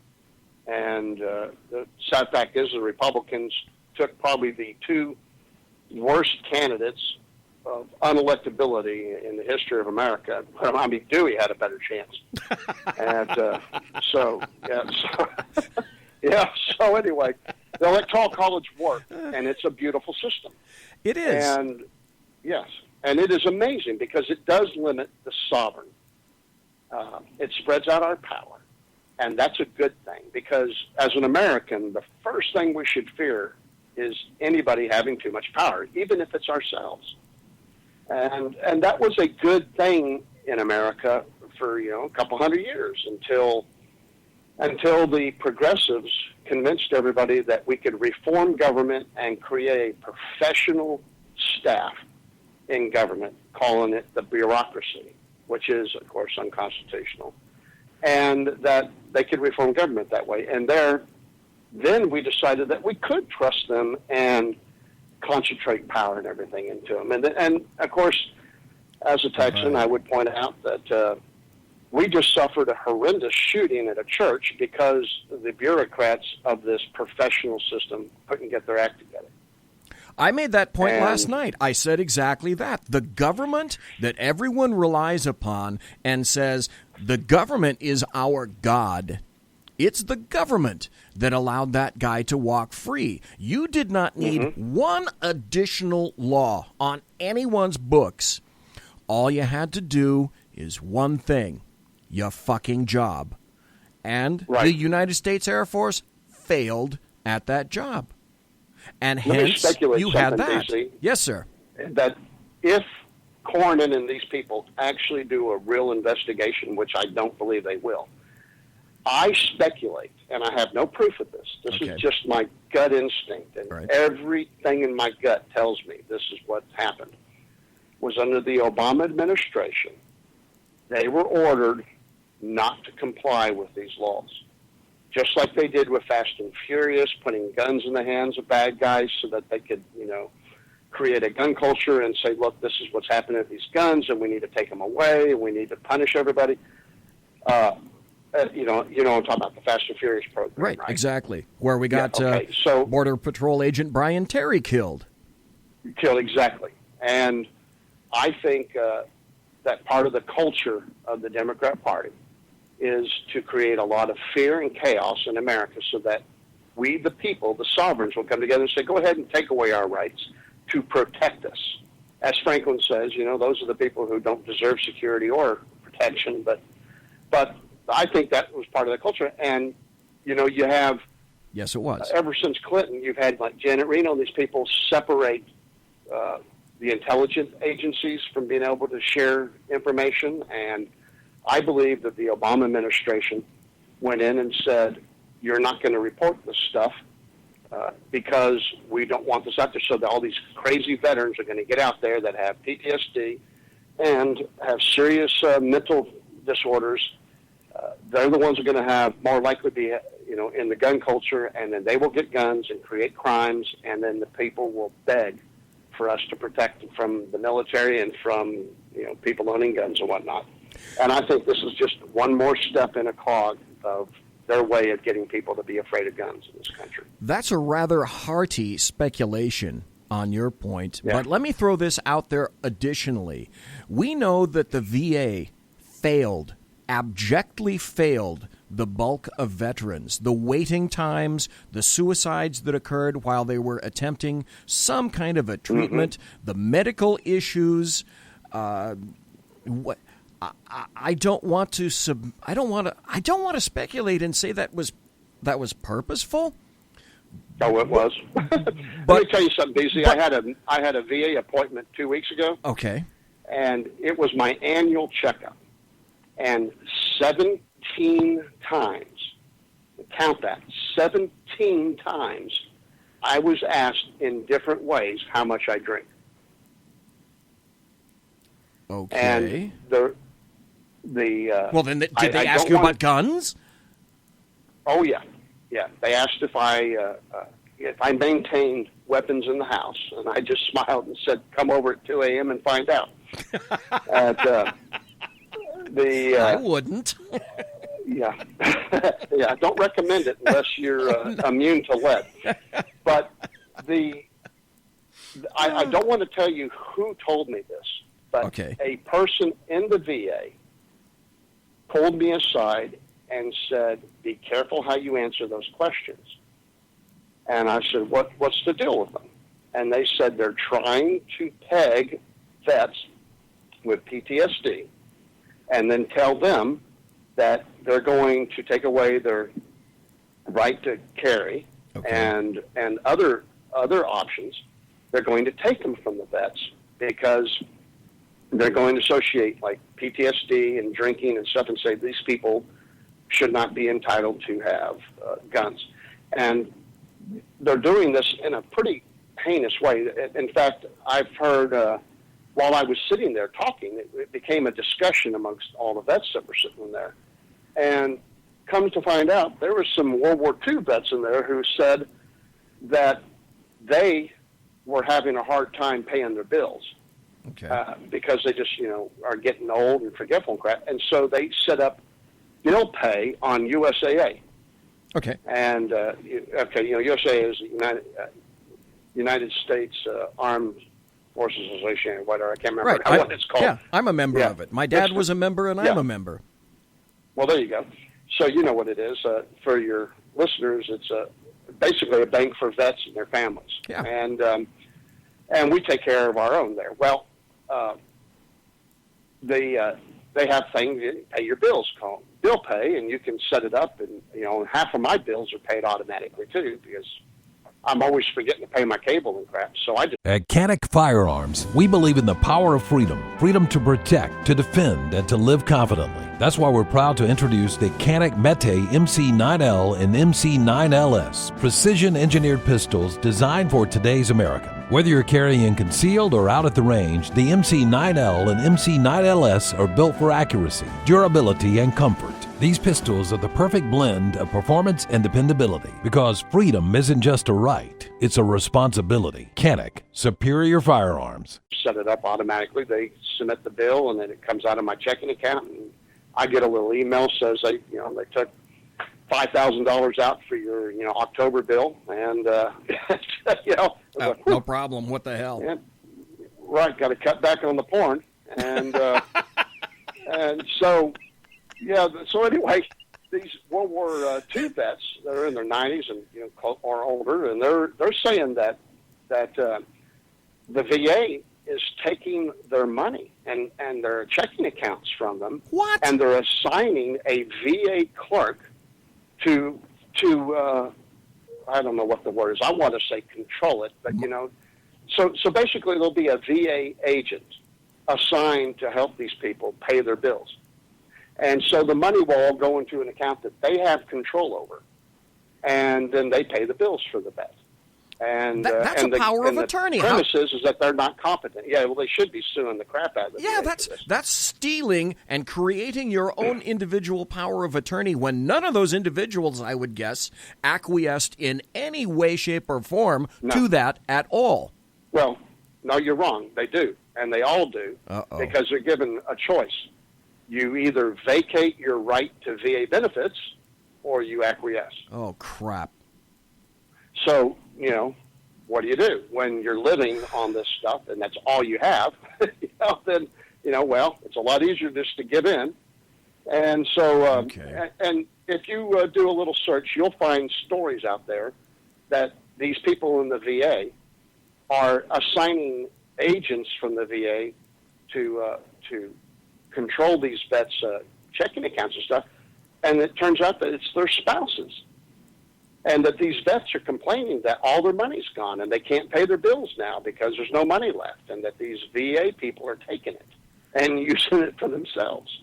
And the sad fact is the Republicans took probably the two worst candidates of unelectability in the history of America. I mean, Dewey had a better chance. And so anyway, the Electoral College worked, and it's a beautiful system. It is. And, yes, and it is amazing because it does limit the sovereign. It spreads out our power, and that's a good thing because as an American, the first thing we should fear is anybody having too much power, even if it's ourselves. And that was a good thing in America for, a couple hundred years until the progressives convinced everybody that we could reform government and create a professional staff in government, calling it the bureaucracy, which is, of course, unconstitutional, and that they could reform government that way. And then we decided that we could trust them and concentrate power and everything into them. And of course, as a Texan, I would point out that we just suffered a horrendous shooting at a church because the bureaucrats of this professional system couldn't get their act together. I made that point last night. I said exactly that. The government that everyone relies upon and says the government is our God. It's the government that allowed that guy to walk free. You did not need one additional law on anyone's books. All you had to do is one thing, your fucking job. And the United States Air Force failed at that job. And hence, you had that. DC, yes, sir. That if Cornyn and these people actually do a real investigation, which I don't believe they will, I speculate, and I have no proof of this. This is just my gut instinct, and everything in my gut tells me this is what happened. Was under the Obama administration, they were ordered not to comply with these laws. Just like they did with Fast and Furious, putting guns in the hands of bad guys so that they could, create a gun culture and say, look, this is what's happening with these guns, and we need to take them away, and we need to punish everybody. I'm talking about the Fast and Furious program. Right, exactly. Where we got Border Patrol agent Brian Terry killed. Exactly. And I think that part of the culture of the Democrat Party is to create a lot of fear and chaos in America so that we, the people, the sovereigns, will come together and say, go ahead and take away our rights to protect us. As Franklin says, those are the people who don't deserve security or protection, but I think that was part of the culture. And, you have... Yes, it was. Ever since Clinton, you've had, like, Janet Reno, these people separate the intelligence agencies from being able to share information. And I believe that the Obama administration went in and said, you're not going to report this stuff because we don't want this out there. So that all these crazy veterans are going to get out there that have PTSD and have serious mental disorders. They're the ones who are going to have more likely be, in the gun culture, and then they will get guns and create crimes, and then the people will beg for us to protect them from the military and from, people owning guns and whatnot. And I think this is just one more step in a cog of their way of getting people to be afraid of guns in this country. That's a rather hearty speculation on your point, but let me throw this out there additionally. We know that the VA abjectly failed the bulk of veterans. The waiting times, the suicides that occurred while they were attempting some kind of a treatment, the medical issues. I don't want to speculate and say that was purposeful. Oh, it was. Let me tell you something, BZ. I had a VA appointment 2 weeks ago. Okay. And it was my annual checkup. And 17 times, count that, 17 times, I was asked in different ways how much I drink. Okay. And well, then did they ask you about guns? Oh, yeah. Yeah. They asked if I maintained weapons in the house, and I just smiled and said, come over at 2 a.m. and find out. I wouldn't. Yeah. Yeah, don't recommend it unless you're immune to lead. But I don't want to tell you who told me this, but a person in the VA pulled me aside and said, be careful how you answer those questions. And I said, what's the deal with them? And they said they're trying to peg vets with PTSD and then tell them that they're going to take away their right to carry and other options. They're going to take them from the vets because they're going to associate like PTSD and drinking and stuff and say these people should not be entitled to have guns. And they're doing this in a pretty heinous way. In fact, I've heard, while I was sitting there talking, it became a discussion amongst all the vets that were sitting there. And come to find out, there were some World War II vets in there who said that they were having a hard time paying their bills because they just, are getting old and forgetful and crap. And so they set up bill pay on USAA. Okay. And, USAA is the United States Armed Forces Association, whatever. I can't remember what it's called. Yeah, I'm a member of it. My dad was a member, and I'm a member. Well, there you go. So you know what it is. For your listeners, it's basically a bank for vets and their families. Yeah. And we take care of our own there. Well, they have things, pay your bills called bill pay, and you can set it up, and half of my bills are paid automatically too because I'm always forgetting to pay my cable and crap. So I just At Canic Firearms, we believe in the power of freedom to protect, to defend, and to live confidently. That's why we're proud to introduce the Canic Mete MC9L and MC9LS, precision-engineered pistols designed for today's American. Whether you're carrying concealed or out at the range, the MC9L and MC9LS are built for accuracy, durability, and comfort. These pistols are the perfect blend of performance and dependability because freedom isn't just a right, it's a responsibility. Canic, superior firearms. set it up automatically. They submit the bill, and then it comes out of my checking account, and I get a little email says they took $5,000 out for your October bill, and no problem. What the hell? Yeah, right, got to cut back on the porn, and and so anyway, these World War II vets that are in their 90s and or older, and they're saying that the VA is taking their money and their checking accounts from them. What? And they're assigning a VA clerk to I don't know what the word is. I want to say control it, but so basically there'll be a VA agent assigned to help these people pay their bills. And so the money will all go into an account that they have control over, and then they pay the bills for the vet. And that's a power of attorney. The premise is that they're not competent. Yeah, well, they should be suing the crap out of them. Yeah, that's stealing and creating your own individual power of attorney when none of those individuals, I would guess, acquiesced in any way, shape, or form to that at all. Well, no, you're wrong. They do, and they all do, because they're given a choice. You either vacate your right to VA benefits, or you acquiesce. Oh, crap. So, what do you do when you're living on this stuff and that's all you have? Then, well, it's a lot easier just to give in. And so, and if you do a little search, you'll find stories out there that these people in the VA are assigning agents from the VA to control these vets' checking accounts and stuff, and it turns out that it's their spouses, and that these vets are complaining that all their money's gone and they can't pay their bills now because there's no money left, and that these VA people are taking it and using it for themselves.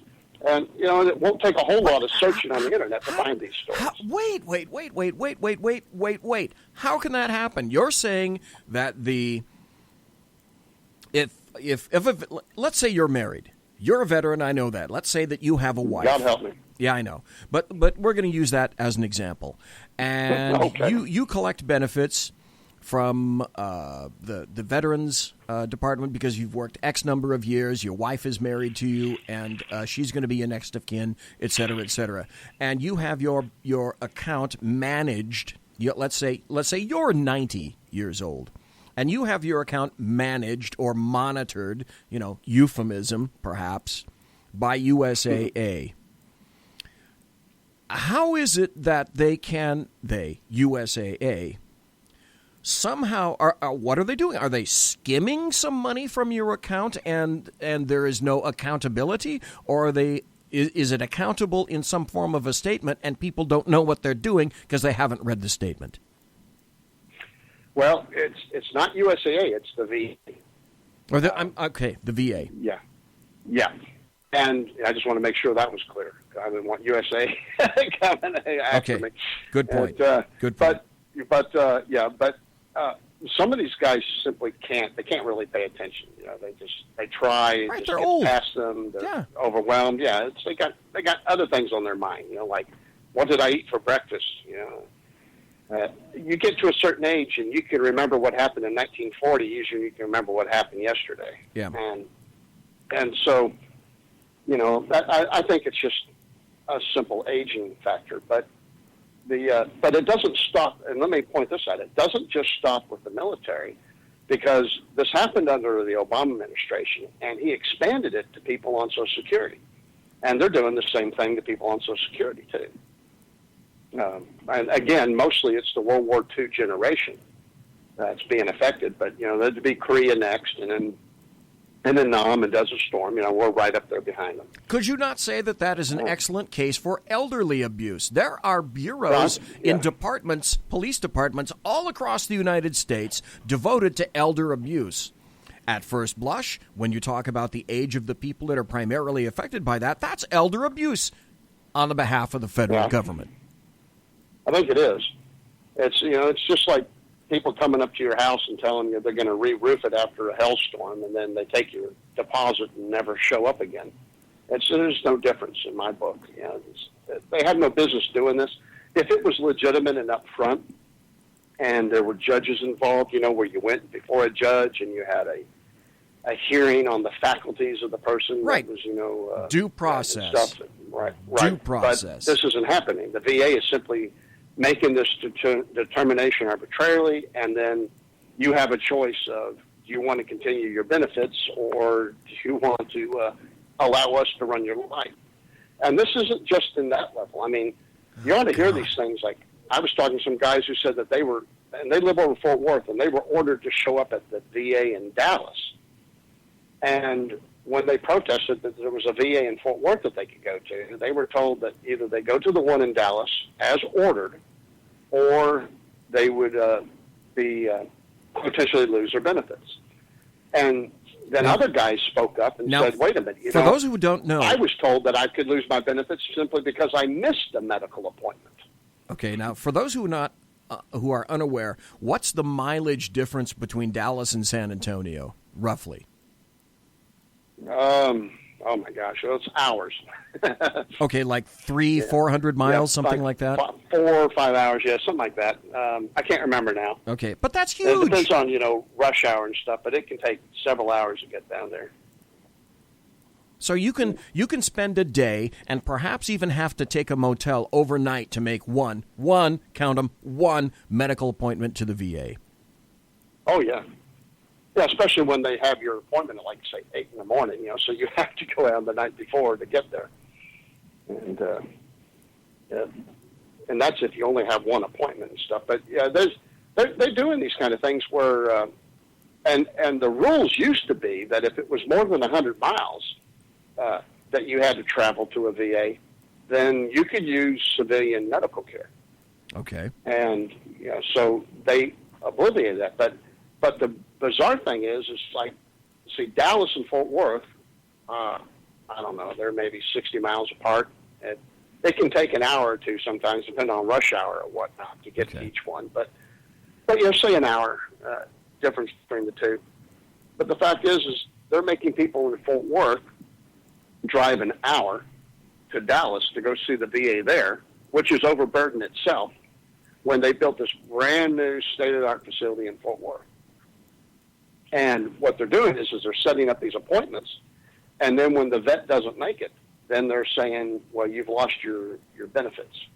And, it won't take a whole lot of searching on the internet to find these stories. Wait. How can that happen? You're saying that if let's say you're married. You're a veteran, I know that. Let's say that you have a wife. God help me. Yeah, I know. But we're going to use that as an example. And you collect benefits from the Veterans Department because you've worked X number of years, your wife is married to you, and she's going to be your next of kin, et cetera, et cetera. And you have your account managed. Let's say you're 90 years old, and you have your account managed or monitored, euphemism perhaps, by USAA. How is it that USAA, somehow, what are they doing? Are they skimming some money from your account and there is no accountability? Or is it accountable in some form of a statement and people don't know what they're doing because they haven't read the statement? Well, it's not USAA, it's the VA. The VA. Yeah. And I just want to make sure that was clear. I didn't want USA coming after me. Good point. Good point. But some of these guys simply can't. They can't really pay attention. They try. Right, just they're get old. past them. They're overwhelmed. Yeah, they got other things on their mind. Like, what did I eat for breakfast? You get to a certain age and you can remember what happened in 1940. Usually, you can remember what happened yesterday. Yeah. And so, I think it's just a simple aging factor, but it doesn't stop. And let me point this out: it doesn't just stop with the military, because this happened under the Obama administration, and he expanded it to people on Social Security, and they're doing the same thing to people on Social Security too. And again, mostly it's the World War II generation that's being affected, but there'd be Korea next, and then Nam and Desert Storm, we're right up there behind them. Could you not say that is an excellent case for elderly abuse? There are bureaus in departments, police departments, all across the United States devoted to elder abuse. At first blush, when you talk about the age of the people that are primarily affected by that, that's elder abuse on the behalf of the federal government. I think it is. It's just like people coming up to your house and telling you they're going to re-roof it after a hailstorm, and then they take your deposit and never show up again. There's no difference in my book. They had no business doing this. If it was legitimate and up front, and there were judges involved, where you went before a judge and you had a hearing on the faculties of the person. Right. That was, due process. Stuff. Right. Due process. But this isn't happening. The VA is simply making this determination arbitrarily, and then you have a choice of, do you want to continue your benefits, or do you want to allow us to run your life? And this isn't just in that level. I mean, you ought to hear these things. Like, I was talking to some guys who said that they live over Fort Worth, and they were ordered to show up at the VA in Dallas. And when they protested that there was a VA in Fort Worth that they could go to, they were told that either they go to the one in Dallas as ordered, or they would potentially lose their benefits. And then other guys spoke up and said, wait a minute. For those who don't know, I was told that I could lose my benefits simply because I missed a medical appointment. Okay, now, for those who are unaware, what's the mileage difference between Dallas and San Antonio, roughly? Oh, my gosh. It's hours. Okay, like 400 miles, something like that? 4 or 5 hours, something like that. I can't remember now. Okay, but that's huge. It depends on, rush hour and stuff, but it can take several hours to get down there. So you can spend a day and perhaps even have to take a motel overnight to make one, count 'em, one medical appointment to the VA. Oh, yeah. Yeah, especially when they have your appointment at, like, say, 8 in the morning, so you have to go out the night before to get there. And that's if you only have one appointment and stuff. But, yeah, they're doing these kind of things where, and the rules used to be that if it was more than 100 miles that you had to travel to a VA, then you could use civilian medical care. Okay. And, so they obliviated that. But the bizarre thing is like, see, Dallas and Fort Worth, I don't know, they're maybe 60 miles apart. It can take an hour or two sometimes, depending on rush hour or whatnot, to get to each one. But say an hour difference between the two. But the fact is they're making people in Fort Worth drive an hour to Dallas to go see the VA there, which is overburdened itself, when they built this brand new state-of-the-art facility in Fort Worth. And what they're doing is they're setting up these appointments, and then when the vet doesn't make it, then they're saying, well, you've lost your benefits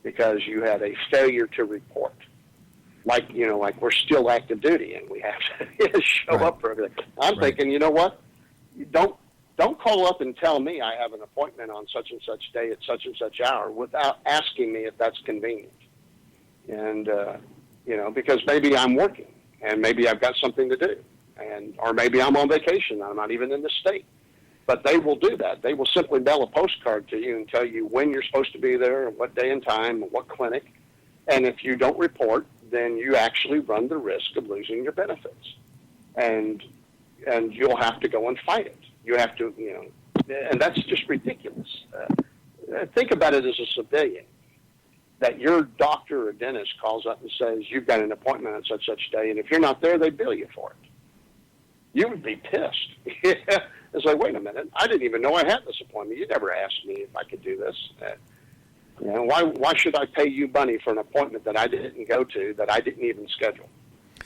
because you had a failure to report. Like we're still active duty and we have to show up for everything. I'm thinking, you know what? Don't call up and tell me I have an appointment on such and such day at such and such hour without asking me if that's convenient. And, because maybe I'm working and maybe I've got something to do, or maybe I'm on vacation. I'm not even in the state. But they will do that. They will simply mail a postcard to you and tell you when you're supposed to be there, and what day and time, and what clinic. And if you don't report, then you actually run the risk of losing your benefits. And you'll have to go and fight it. You have to, and that's just ridiculous. Think about it as a civilian, that your doctor or dentist calls up and says, you've got an appointment on such day, and if you're not there, they bill you for it. You would be pissed. It's like, wait a minute, I didn't even know I had this appointment. You never asked me if I could do this. Why should I pay you money for an appointment that I didn't go to, that I didn't even schedule?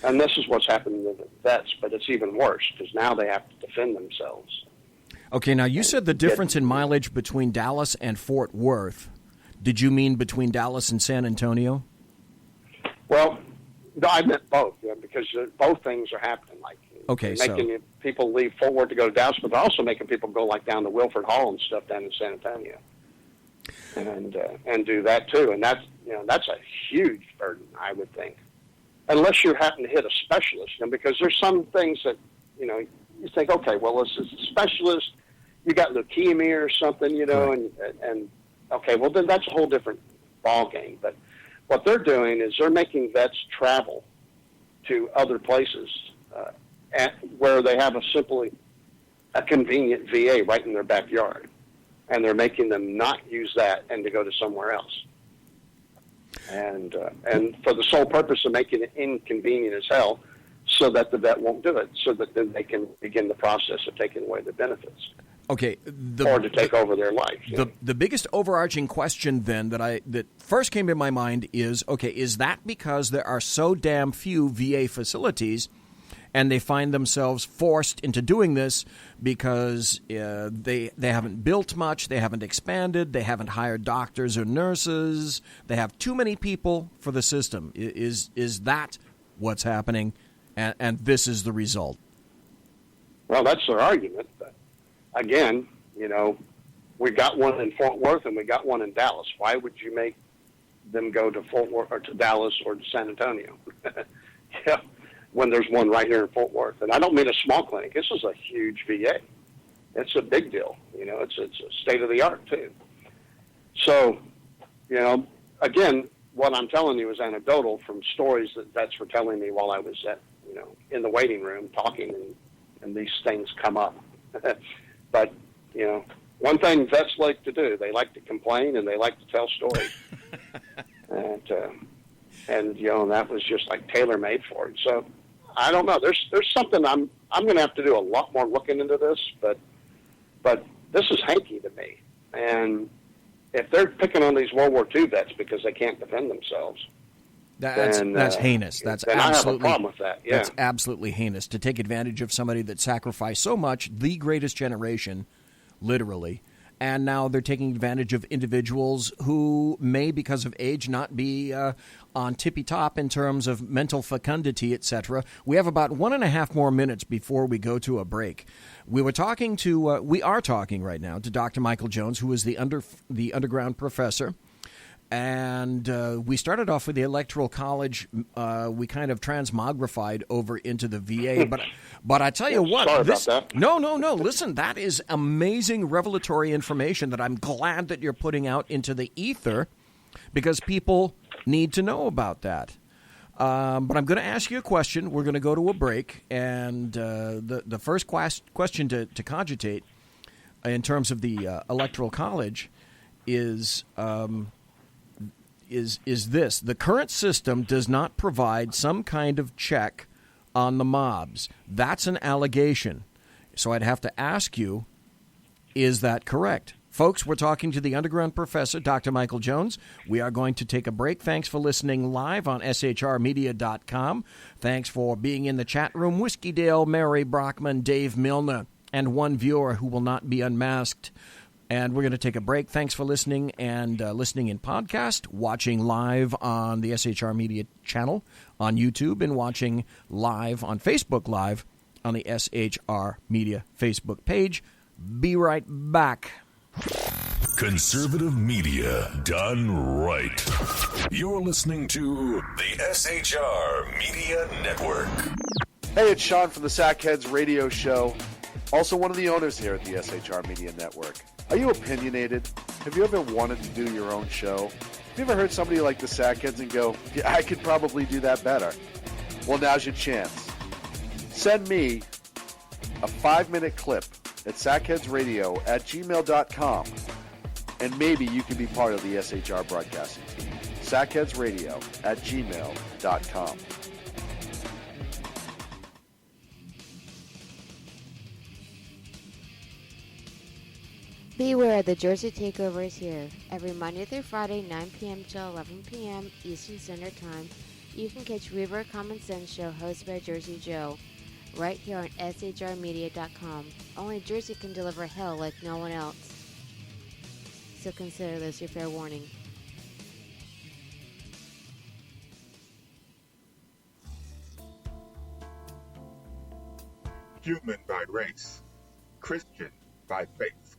And this is what's happening to the vets, but it's even worse because now they have to defend themselves. Okay, now you said the difference in mileage between Dallas and Fort Worth. Did you mean between Dallas and San Antonio? Well, no, I meant both, because both things are happening. Like, making people leave Fort Worth to go to Dallas, but they're also making people go like down to Wilford Hall and stuff down in San Antonio, and do that too. And that's a huge burden, I would think, unless you happen to hit a specialist. Because there's some things that you think, okay, well, this is a specialist. You got leukemia or something, and okay, well then that's a whole different ball game. But what they're doing is they're making vets travel to other places where they have a convenient VA right in their backyard, and they're making them not use that and to go to somewhere else, and for the sole purpose of making it inconvenient as hell, so that the vet won't do it, so that then they can begin the process of taking away the benefits. Okay, or to take over their life. The biggest overarching question then that first came to my mind is, okay, is that because there are so damn few VA facilities, and they find themselves forced into doing this because they haven't built much, they haven't expanded, they haven't hired doctors or nurses, they have too many people for the system? Is that what's happening, and this is the result? Well, that's their argument. But again, we got one in Fort Worth and we got one in Dallas. Why would you make them go to Fort Worth or to Dallas or to San Antonio? When there's one right here in Fort Worth. And I don't mean a small clinic. This is a huge VA. It's a big deal. It's a state-of-the-art, too. So, again, what I'm telling you is anecdotal from stories that vets were telling me while I was in the waiting room talking, and these things come up. But, one thing vets like to do, they like to complain and they like to tell stories. And that was just like tailor-made for it. So, I don't know. There's something I'm going to have to do a lot more looking into this, but this is hanky to me. And if they're picking on these World War II vets because they can't defend themselves, that's heinous. That's then absolutely, I have a problem with that. Yeah. That's absolutely heinous to take advantage of somebody that sacrificed so much, the greatest generation, literally. And now they're taking advantage of individuals who may, because of age, not be on tippy-top in terms of mental fecundity, etc. We have about 1.5 more minutes before we go to a break. We are talking right now to Dr. Michael Jones, who is the underground professor. And we started off with the Electoral College. We kind of transmogrified over into the VA. But I tell you what. Sorry about that. No. Listen, that is amazing revelatory information that I'm glad that you're putting out into the ether because people need to know about that. But I'm going to ask you a question. We're going to go to a break. And the first question to cogitate in terms of the Electoral College is this. The current system does not provide some kind of check on the mobs. That's an allegation. So I'd have to ask you, is that correct? Folks, we're talking to the underground professor, Dr. Michael Jones. We are going to take a break. Thanks for listening live on SHRmedia.com. Thanks for being in the chat room. Whiskey Dale, Mary Brockman, Dave Milner, and one viewer who will not be unmasked. And we're going to take a break. Thanks for listening and listening in podcast, watching live on the SHR Media channel on YouTube, and watching live on Facebook Live on the SHR Media Facebook page. Be right back. Conservative media done right. You're listening to the SHR Media Network. Hey, it's Sean from the Sackheads Radio Show. Also one of the owners here at the SHR Media Network. Are you opinionated? Have you ever wanted to do your own show? Have you ever heard somebody like the Sackheads and go, yeah, I could probably do that better? Well, now's your chance. Send me a 5-minute clip at sackheadsradio@gmail.com, and maybe you can be part of the SHR broadcasting team. sackheadsradio@gmail.com. Beware, the Jersey Takeover is here. Every Monday through Friday, 9 p.m. till 11 p.m. Eastern Standard Time, you can catch Reaver Common Sense Show hosted by Jersey Joe, right here on SHRmedia.com. Only Jersey can deliver hell like no one else. So consider this your fair warning. Human by race, Christian by faith,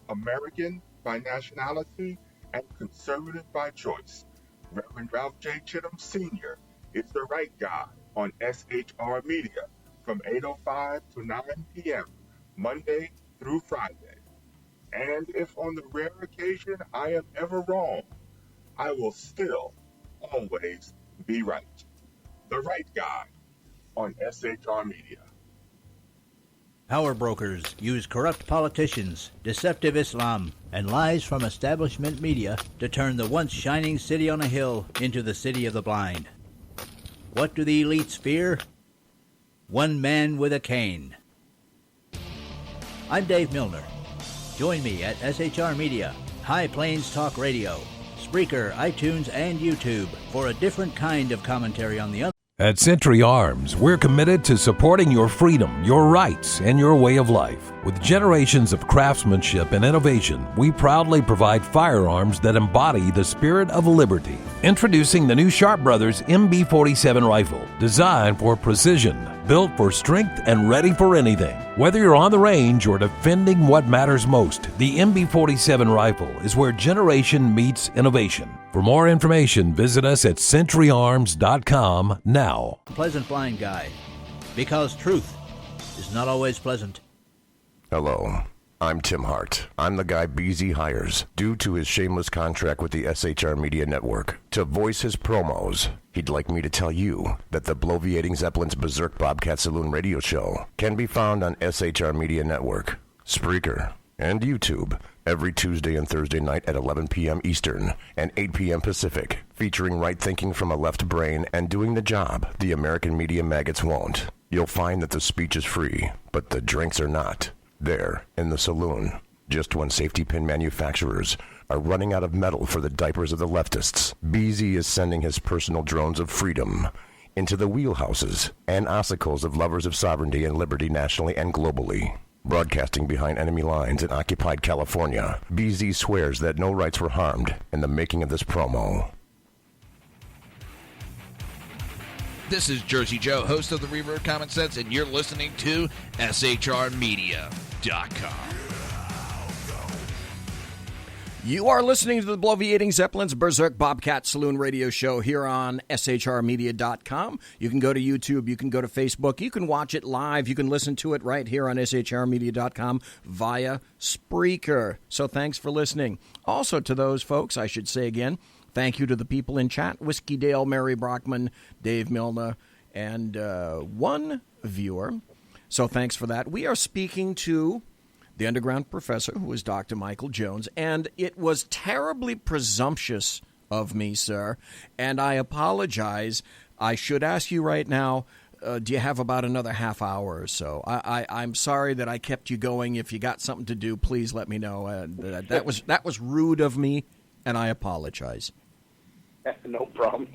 American by nationality, and conservative by choice. Reverend Ralph J. Chittum Sr. is the right guy on SHR Media from 8:05 to 9 p.m. Monday through Friday. And if on the rare occasion I am ever wrong, I will still always be right. The right guy on SHR Media. Power brokers use corrupt politicians, deceptive Islam, and lies from establishment media to turn the once shining city on a hill into the city of the blind. What do the elites fear? One man with a cane. I'm Dave Milner. Join me at SHR Media, High Plains Talk Radio, Spreaker, iTunes, and YouTube for a different kind of commentary on the other. At Century Arms, we're committed to supporting your freedom, your rights, and your way of life. With generations of craftsmanship and innovation, we proudly provide firearms that embody the spirit of liberty. Introducing the new Sharp Brothers MB-47 rifle, designed for precision, built for strength, and ready for anything. Whether you're on the range or defending what matters most, the MB-47 rifle is where generation meets innovation. For more information, visit us at centuryarms.com now. Pleasant blind guy, because truth is not always pleasant. Hello, I'm Tim Hart. I'm the guy BZ hires, due to his shameless contract with the SHR Media Network, to voice his promos. He'd like me to tell you that the bloviating Zeppelin's Berserk Bobcat Saloon radio show can be found on SHR Media Network, Spreaker, and YouTube every Tuesday and Thursday night at 11 p.m. Eastern and 8 p.m. Pacific, featuring right thinking from a left brain and doing the job the American media maggots won't. You'll find that the speech is free, but the drinks are not. There, in the saloon, just when safety pin manufacturers are running out of metal for the diapers of the leftists, BZ is sending his personal drones of freedom into the wheelhouses and ossicles of lovers of sovereignty and liberty nationally and globally. Broadcasting behind enemy lines in occupied California, BZ swears that no rights were harmed in the making of this promo. This is Jersey Joe, host of the Reverb Common Sense, and you're listening to SHRmedia.com. You are listening to the Bloviating Zeppelin's Berserk Bobcat Saloon radio show here on SHRmedia.com. You can go to YouTube, you can go to Facebook, you can watch it live, you can listen to it right here on SHRmedia.com via Spreaker. So thanks for listening. Also to those folks, I should say again, thank you to the people in chat, Whiskey Dale, Mary Brockman, Dave Milner, and one viewer. So thanks for that. We are speaking to the underground professor, who is Dr. Michael Jones, and it was terribly presumptuous of me, sir, and I apologize. I should ask you right now, do you have about another half hour or so? I'm sorry that I kept you going. If you got something to do, please let me know. That was rude of me, and I apologize. No problem.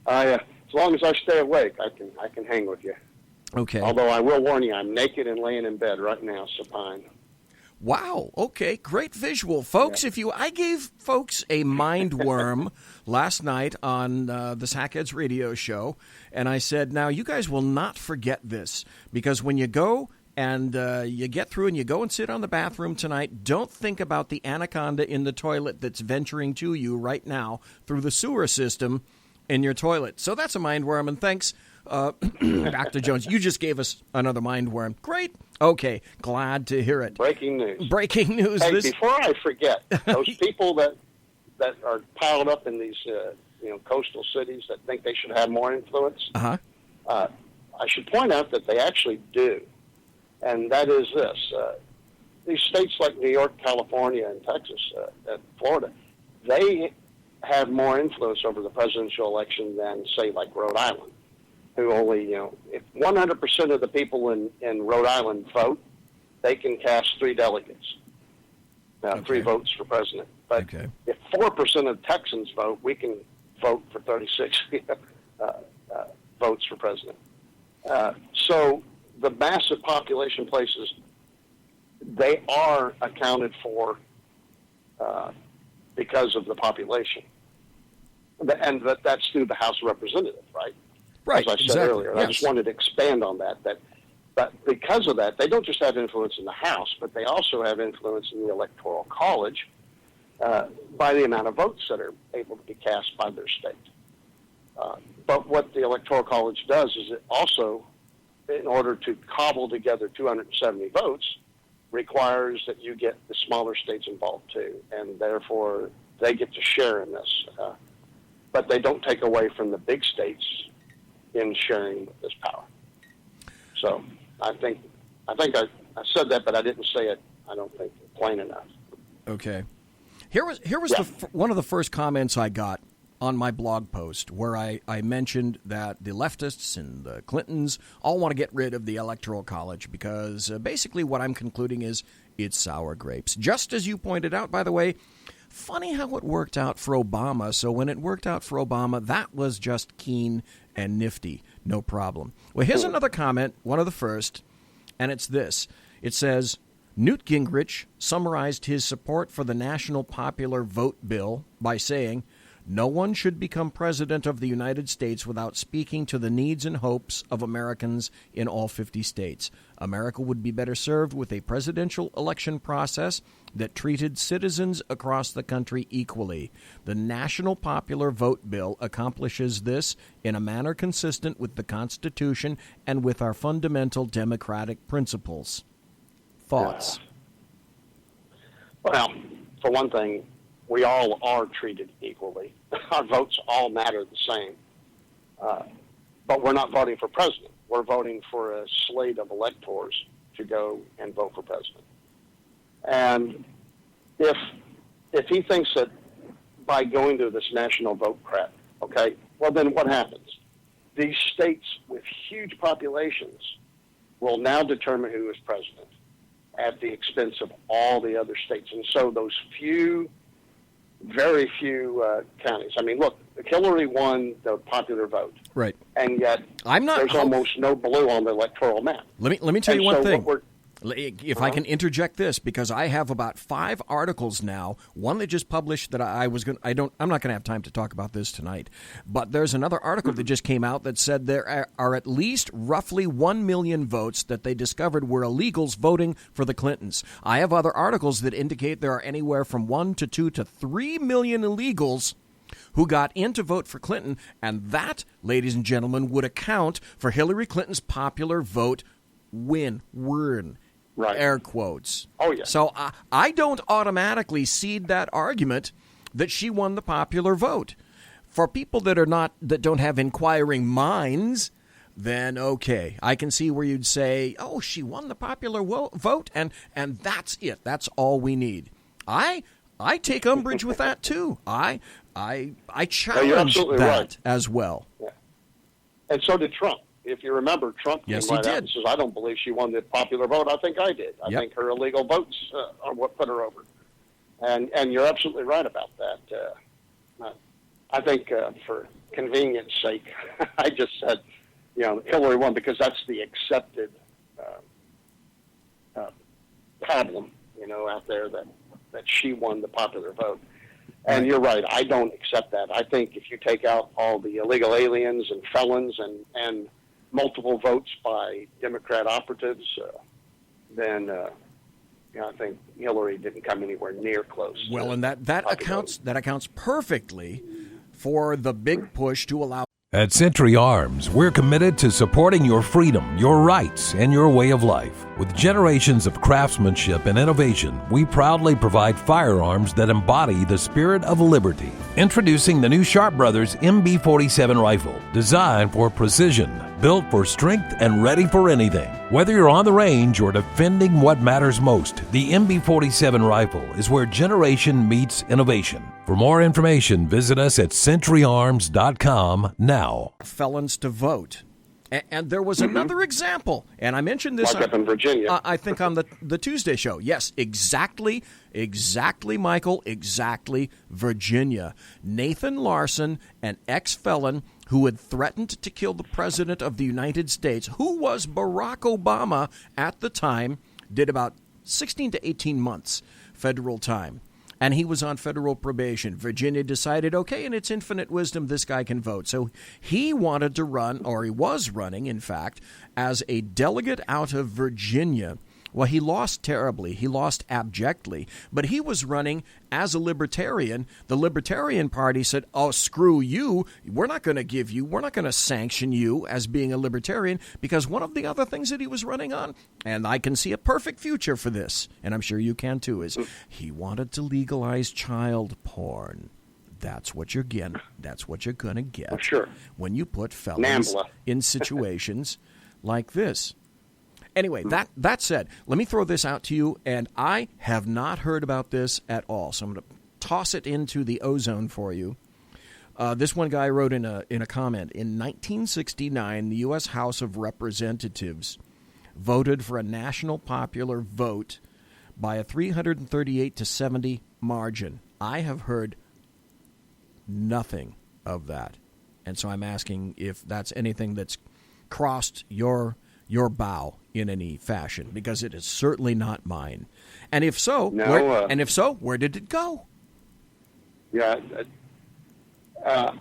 As long as I stay awake, I can hang with you. Okay. Although I will warn you, I'm naked and laying in bed right now, supine. Wow. Okay. Great visual, folks. Yeah. I gave folks a mind worm last night on the Sackheads radio show, and I said, now you guys will not forget this, because when you go and you get through and you go and sit on the bathroom tonight, don't think about the anaconda in the toilet that's venturing to you right now through the sewer system in your toilet. So that's a mind worm, and thanks, Dr. Jones. You just gave us another mind worm. Great. Okay, glad to hear it. Breaking news. Breaking news. Hey, before I forget, those people that are piled up in these coastal cities that think they should have more influence, I should point out that they actually do, and that is this: these states like New York, California, and Texas, and Florida, they have more influence over the presidential election than, say, like Rhode Island, who only, if 100% of the people in Rhode Island vote, they can cast 3 delegates, 3 votes for president. But if 4% of Texans vote, we can vote for 36 votes for president. So the massive population places, they are accounted for because of the population. And that's through the House of Representatives, right? Right, as I said earlier. Yes. I just wanted to expand on that. But because of that, they don't just have influence in the House, but they also have influence in the Electoral College by the amount of votes that are able to be cast by their state. But what the Electoral College does is it also, in order to cobble together 270 votes, requires that you get the smaller states involved too, and therefore they get to share in this. But they don't take away from the big states in sharing this power. So I think I said that, but I didn't say it, I don't think, plain enough. Okay. Here was one of the first comments I got on my blog post, where I mentioned that the leftists and the Clintons all want to get rid of the Electoral College because basically what I'm concluding is it's sour grapes. Just as you pointed out, by the way, funny how it worked out for Obama. So when it worked out for Obama, that was just keen and nifty. No problem. Well, here's another comment, one of the first, and it's this. It says, Newt Gingrich summarized his support for the National Popular Vote Bill by saying, "No one should become president of the United States without speaking to the needs and hopes of Americans in all 50 states. America would be better served with a presidential election process that treated citizens across the country equally. The National Popular Vote Bill accomplishes this in a manner consistent with the Constitution and with our fundamental democratic principles." Thoughts? Well, for one thing, we all are treated equally. Our votes all matter the same. But we're not voting for president. We're voting for a slate of electors to go and vote for president. And if he thinks that by going to this national vote crap, okay, well then what happens? These states with huge populations will now determine who is president at the expense of all the other states. And so those very few counties. I mean, look, Hillary won the popular vote. Right. And yet there's almost no blue on the electoral map. Let me tell you one thing. If I can interject this, because I have about 5 articles now. One that just published that I'm not going to have time to talk about this tonight. But there's another article that just came out that said there are at least roughly 1 million votes that they discovered were illegals voting for the Clintons. I have other articles that indicate there are anywhere from 1 to 2 to 3 million illegals who got in to vote for Clinton, and that, ladies and gentlemen, would account for Hillary Clinton's popular vote win. Right. Air quotes. Oh, yeah. So I don't automatically cede that argument that she won the popular vote. For people that don't have inquiring minds, then okay, I can see where you'd say, "Oh, she won the popular vote, and that's it. That's all we need." I take umbrage with that too. I challenge that right. as well. Yeah. And so did Trump. If you remember, Trump came right out and says, "I don't believe she won the popular vote. I think I did. I think her illegal votes are what put her over." And you're absolutely right about that. I think for convenience sake, I just said, Hillary won because that's the accepted pablum, out there that she won the popular vote. And you're right. I don't accept that. I think if you take out all the illegal aliens and felons and multiple votes by Democrat operatives, then I think Hillary didn't come anywhere near close. Well, and that accounts perfectly for the big push to allow. At Century Arms, we're committed to supporting your freedom, your rights, and your way of life. With generations of craftsmanship and innovation, we proudly provide firearms that embody the spirit of liberty. Introducing the new Sharp Brothers MB-47 rifle, designed for precision, built for strength, and ready for anything. Whether you're on the range or defending what matters most, the MB-47 rifle is where generation meets innovation. For more information, visit us at centuryarms.com now. Felons to vote. And there was another example, and I mentioned this up in Virginia. I think on the Tuesday show. Yes, exactly, Michael, exactly, Virginia. Nathan Larson, an ex-felon who had threatened to kill the President of the United States, who was Barack Obama at the time, did about 16 to 18 months federal time. And he was on federal probation. Virginia decided, okay, in its infinite wisdom, this guy can vote. So he wanted to run, or he was running, in fact, as a delegate out of Virginia. Well, he lost terribly. He lost abjectly. But he was running as a libertarian. The Libertarian Party said, oh, screw you. We're not going to sanction you as being a libertarian, because one of the other things that he was running on, and I can see a perfect future for this, and I'm sure you can too, is he wanted to legalize child porn. That's what you're getting. That's what you're going to get when you put felons in situations like this. Anyway, that said, let me throw this out to you, and I have not heard about this at all, so I'm going to toss it into the ozone for you. This one guy wrote in a comment, in 1969, the U.S. House of Representatives voted for a national popular vote by a 338 to 70 margin. I have heard nothing of that, and so I'm asking if that's anything that's crossed your bow in any fashion, because it is certainly not mine. And if so, where did it go? Yeah, I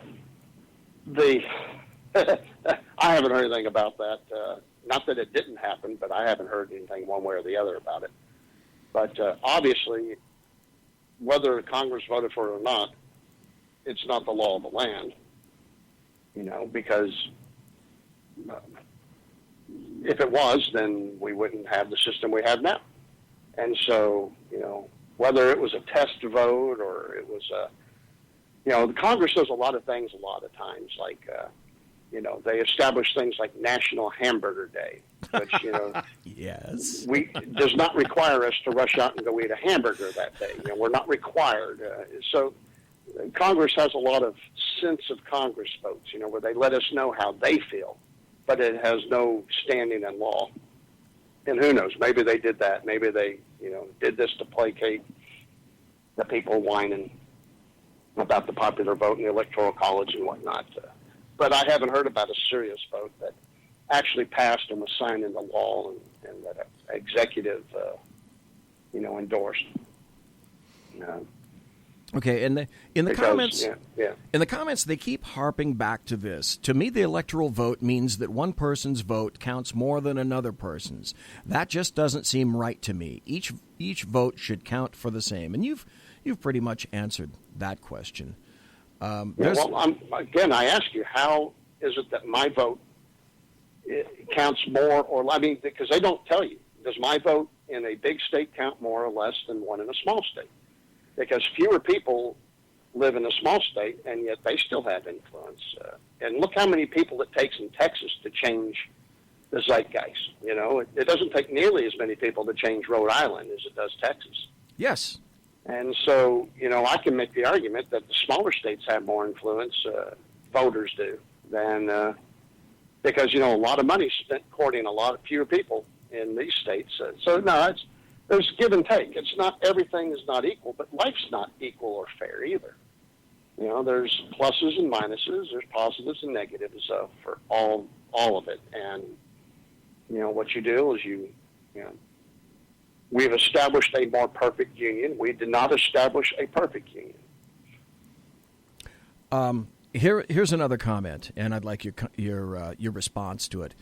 haven't heard anything about that. Not that it didn't happen, but I haven't heard anything one way or the other about it. But obviously, whether Congress voted for it or not, it's not the law of the land, because if it was, then we wouldn't have the system we have now. And so, whether it was a test vote or it was the Congress does a lot of things a lot of times, like, they establish things like National Hamburger Day, which, yes, does not require us to rush out and go eat a hamburger that day. We're not required. So Congress has a lot of sense of Congress votes, where they let us know how they feel, but it has no standing in law. And who knows, maybe they did that. Maybe they, did this to placate the people whining about the popular vote in the Electoral College and whatnot. But I haven't heard about a serious vote that actually passed and was signed into law and that executive, endorsed. Okay, and in the comments, yeah. In the comments, they keep harping back to this. To me, the electoral vote means that one person's vote counts more than another person's. That just doesn't seem right to me. Each vote should count for the same, and you've pretty much answered that question. I ask you, how is it that my vote counts more because they don't tell you. Does my vote in a big state count more or less than one in a small state? Because fewer people live in a small state, and yet they still have influence. And look how many people it takes in Texas to change the zeitgeist. It doesn't take nearly as many people to change Rhode Island as it does Texas. Yes. And so, I can make the argument that the smaller states have more influence, voters do, than because, a lot of money is spent courting a lot of fewer people in these states. There's give and take. It's not, everything is not equal, but life's not equal or fair either. There's pluses and minuses, there's positives and negatives for all of it. And, what you do is we've established a more perfect union. We did not establish a perfect union. Here's another comment, and I'd like your response to it.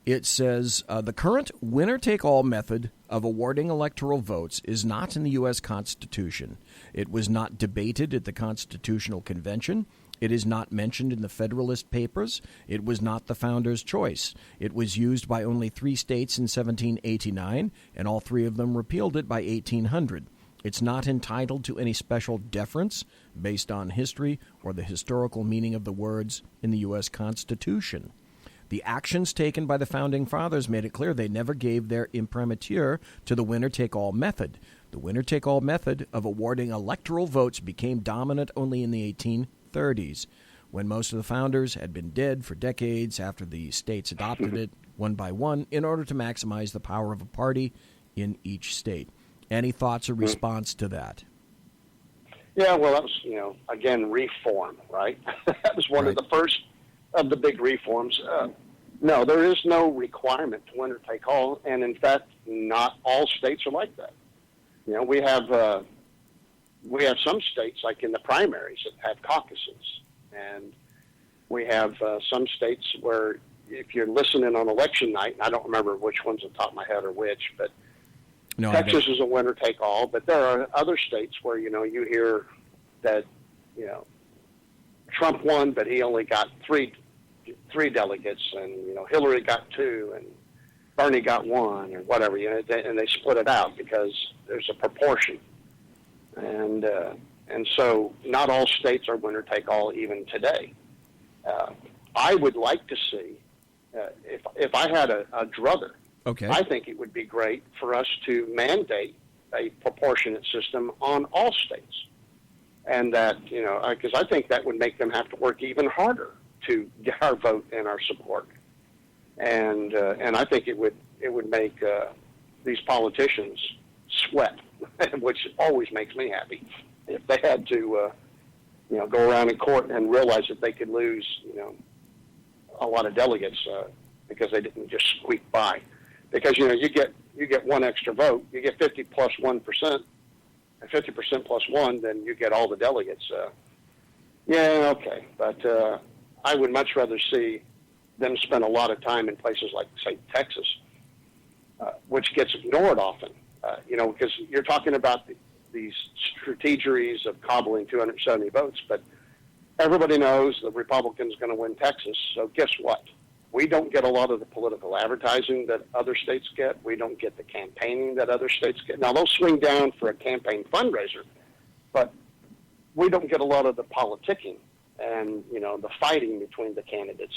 It says, the current winner-take-all method of awarding electoral votes is not in the U.S. Constitution. It was not debated at the Constitutional Convention. It is not mentioned in the Federalist Papers. It was not the founders' choice. It was used by only 3 states in 1789, and all 3 of them repealed it by 1800. It's not entitled to any special deference based on history or the historical meaning of the words in the U.S. Constitution. The actions taken by the Founding Fathers made it clear they never gave their imprimatur to the winner-take-all method. The winner-take-all method of awarding electoral votes became dominant only in the 1830s, when most of the founders had been dead for decades after the states adopted it one by one in order to maximize the power of a party in each state. Any thoughts or response to that? Yeah, well, that was, again, reform, right? That was one of the first of the big reforms. No, there is no requirement to winner take all, and in fact, not all states are like that. We have some states, like in the primaries, that have caucuses, and we have some states where if you're listening on election night, and I don't remember which ones on the top of my head or which, but no, Texas is a winner take all, but there are other states where, you hear that, Trump won, but he only got three delegates, and, Hillary got 2, and Bernie got 1, or whatever, and they split it out because there's a proportion. And so not all states are winner take all even today. I would like to see, if I had a druther, okay, I think it would be great for us to mandate a proportionate system on all states. And that, because I think that would make them have to work even harder to get our vote and our support. And I think it would make these politicians sweat, which always makes me happy. If they had to, go around in court and realize that they could lose, a lot of delegates because they didn't just squeak by. Because, you get one extra vote, you get 50 plus 1%, and 50% plus 1, then you get all the delegates. Yeah, okay. But I would much rather see them spend a lot of time in places like, say, Texas, which gets ignored often, because you're talking about these strategies of cobbling 270 votes, but everybody knows the Republicans are going to win Texas, so guess what? We don't get a lot of the political advertising that other states get. We don't get the campaigning that other states get. Now, they'll swing down for a campaign fundraiser, but we don't get a lot of the politicking and, the fighting between the candidates.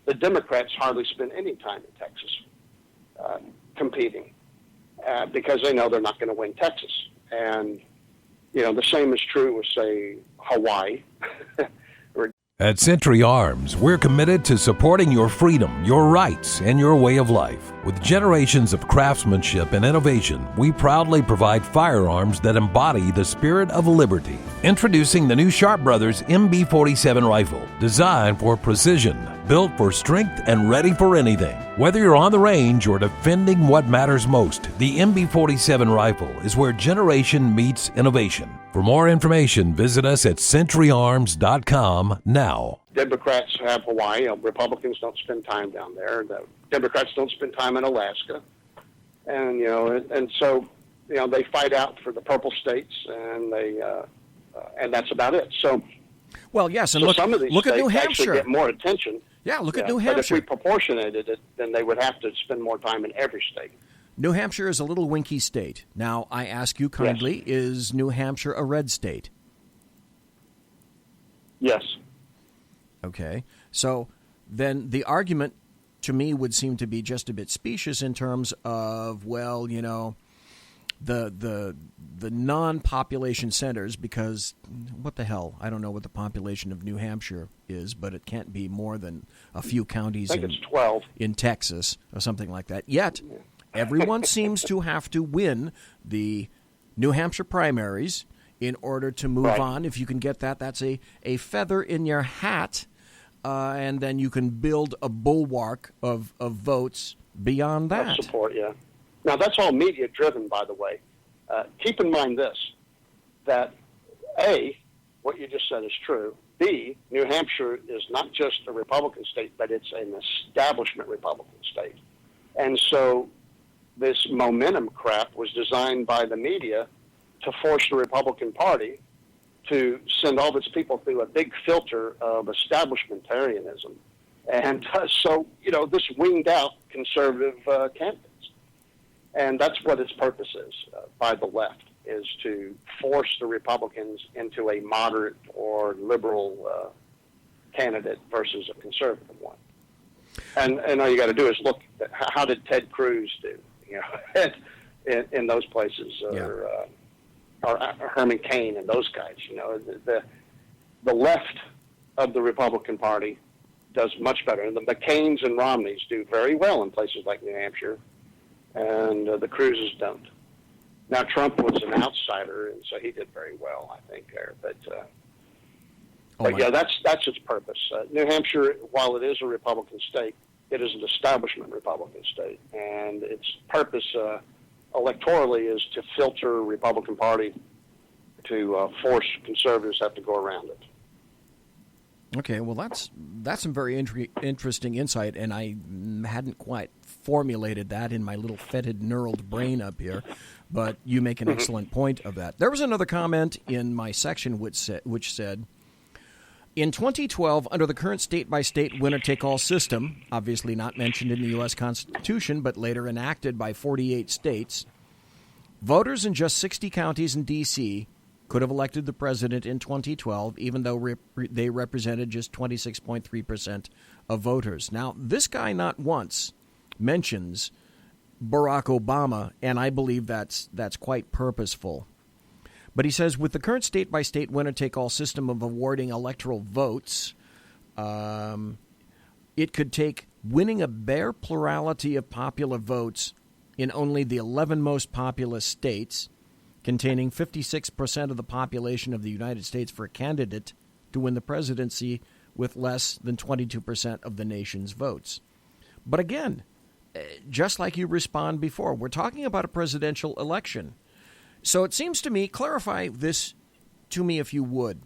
The Democrats hardly spend any time in Texas competing because they know they're not going to win Texas. And, the same is true with, say, Hawaii. At Century Arms, we're committed to supporting your freedom, your rights, and your way of life. With generations of craftsmanship and innovation, we proudly provide firearms that embody the spirit of liberty. Introducing the new Sharp Brothers MB-47 rifle, designed for precision, built for strength, and ready for anything. Whether you're on the range or defending what matters most, the MB-47 rifle is where generation meets innovation. For more information, visit us at centuryarms.com now. Democrats have Hawaii. Republicans don't spend time down there. The Democrats don't spend time in Alaska. And, and so, they fight out for the purple states, and and that's about it. So, well, yes, and so look, some of these look at states New Hampshire. actually get more attention. Yeah, look at New Hampshire. But if we proportionated it, then they would have to spend more time in every state. New Hampshire is a little winky state. Now, I ask you kindly, yes. Is New Hampshire a red state? Yes. Okay. So then the argument to me would seem to be just a bit specious in terms of, well, the non-population centers, because what the hell? I don't know what the population of New Hampshire is, but it can't be more than a few counties it's 12. In Texas or something like that. Yet, everyone seems to have to win the New Hampshire primaries in order to move on. If you can get that, that's a feather in your hat, and then you can build a bulwark of votes beyond that. Of support, yeah. Now, that's all media-driven, by the way. Keep in mind this, that A, what you just said is true. B, New Hampshire is not just a Republican state, but it's an establishment Republican state. And so this momentum crap was designed by the media to force the Republican Party to send all of its people through a big filter of establishmentarianism. And so, this winged out conservative candidates. And that's what its purpose is by the left, is to force the Republicans into a moderate or liberal candidate versus a conservative one. And all you got to do is look at how did Ted Cruz do, in those places, or Herman Cain and those guys. The left of the Republican Party does much better. And the McCains and Romneys do very well in places like New Hampshire, and the Cruzes don't. Now, Trump was an outsider, and so he did very well, I think, there. But that's its purpose. New Hampshire, while it is a Republican state, it is an establishment Republican state, and its purpose electorally is to filter Republican Party to force conservatives have to go around it. Okay, well, that's some very interesting insight, and I hadn't quite formulated that in my little fetid knurled brain up here, but you make an excellent point of that. There was another comment in my section which said, in 2012, under the current state-by-state winner-take-all system, obviously not mentioned in the U.S. Constitution, but later enacted by 48 states, voters in just 60 counties in D.C. could have elected the president in 2012, even though they represented just 26.3% of voters. Now, this guy not once mentions Barack Obama, and I believe that's quite purposeful. But he says, with the current state-by-state winner-take-all system of awarding electoral votes, it could take winning a bare plurality of popular votes in only the 11 most populous states, containing 56% of the population of the United States, for a candidate to win the presidency with less than 22% of the nation's votes. But again, just like you respond before, we're talking about a presidential election. So it seems to me, clarify this to me if you would.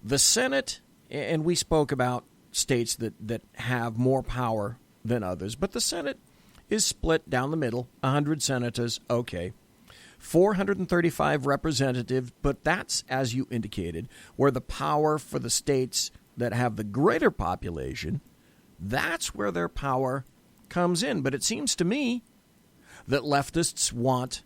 The Senate, and we spoke about states that have more power than others, but the Senate is split down the middle, 100 senators, okay. 435 representatives, but that's, as you indicated, where the power for the states that have the greater population, that's where their power comes in. But it seems to me that leftists want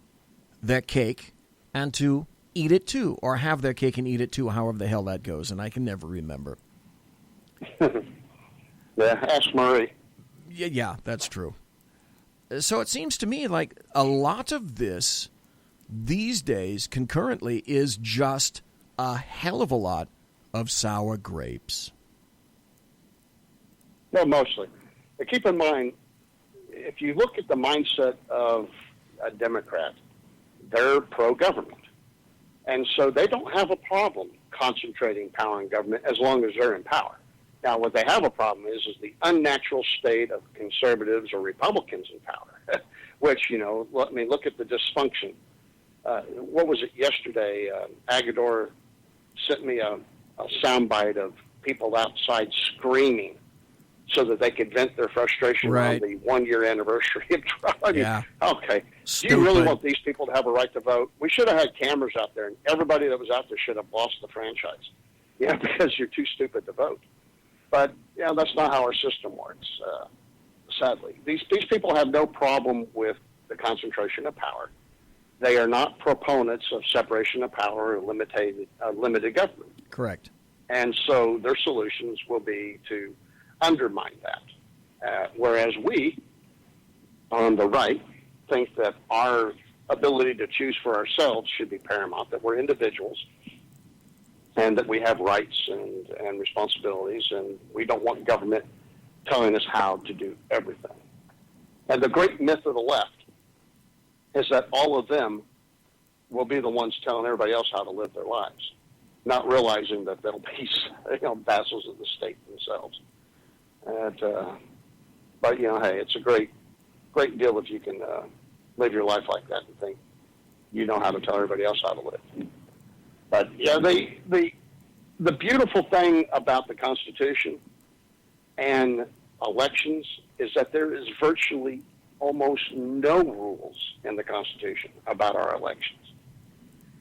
their cake and to eat it too, or have their cake and eat it too, however the hell that goes, and I can never remember. Yeah, ask Murray. Yeah, that's true. So it seems to me like a lot of this these days concurrently is just a hell of a lot of sour grapes. No, mostly. But keep in mind, if you look at the mindset of a Democrat, they're pro-government. And so they don't have a problem concentrating power in government as long as they're in power. Now, what they have a problem is the unnatural state of conservatives or Republicans in power, which, look at the dysfunction. What was it yesterday? Agador sent me a soundbite of people outside screaming so that they could vent their frustration on the 1-year anniversary of Trump. Okay. Stupid. Do you really want these people to have a right to vote? We should have had cameras out there, and everybody that was out there should have lost the franchise. Because you're too stupid to vote. But, that's not how our system works, sadly. These people have no problem with the concentration of power. They are not proponents of separation of power or limited government. Correct. And so their solutions will be to undermine that. Whereas we, on the right, think that our ability to choose for ourselves should be paramount, that we're individuals and that we have rights and responsibilities, and we don't want government telling us how to do everything. And the great myth of the left is that all of them will be the ones telling everybody else how to live their lives, not realizing that they'll be vassals of the state themselves. But hey, it's a great deal if you can live your life like that and think you know how to tell everybody else how to live. But the beautiful thing about the Constitution and elections is that there is virtually almost no rules in the Constitution about our elections.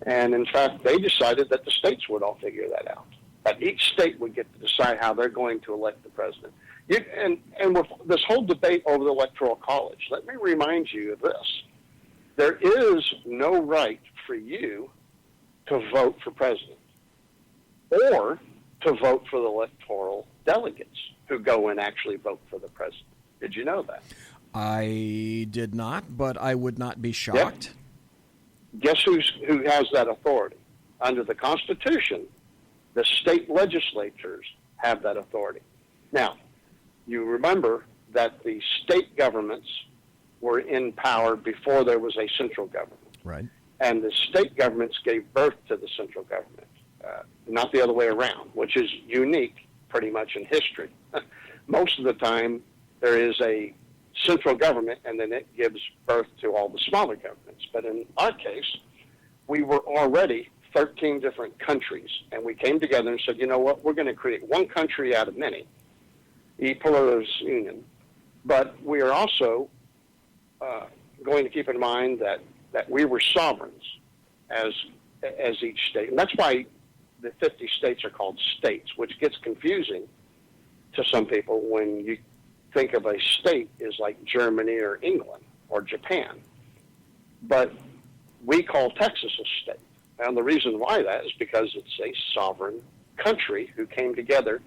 And in fact, they decided that the states would all figure that out. That each state would get to decide how they're going to elect the president. And with this whole debate over the Electoral College, let me remind you of this. There is no right for you to vote for president or to vote for the electoral delegates who go and actually vote for the president. Did you know that? I did not, but I would not be shocked. Yep. Guess who has that authority? Under the Constitution, the state legislatures have that authority. Now, you remember that the state governments were in power before there was a central government. Right. And the state governments gave birth to the central government, not the other way around, which is unique pretty much in history. Most of the time, there is a central government, and then it gives birth to all the smaller governments. But in our case, we were already 13 different countries, and we came together and said, you know what, we're going to create one country out of many, e pluribus unum. But we are also going to keep in mind that we were sovereigns as each state. And that's why the 50 states are called states, which gets confusing to some people when you think of a state as like Germany or England or Japan. But we call Texas a state. And the reason why that is because it's a sovereign country who came together.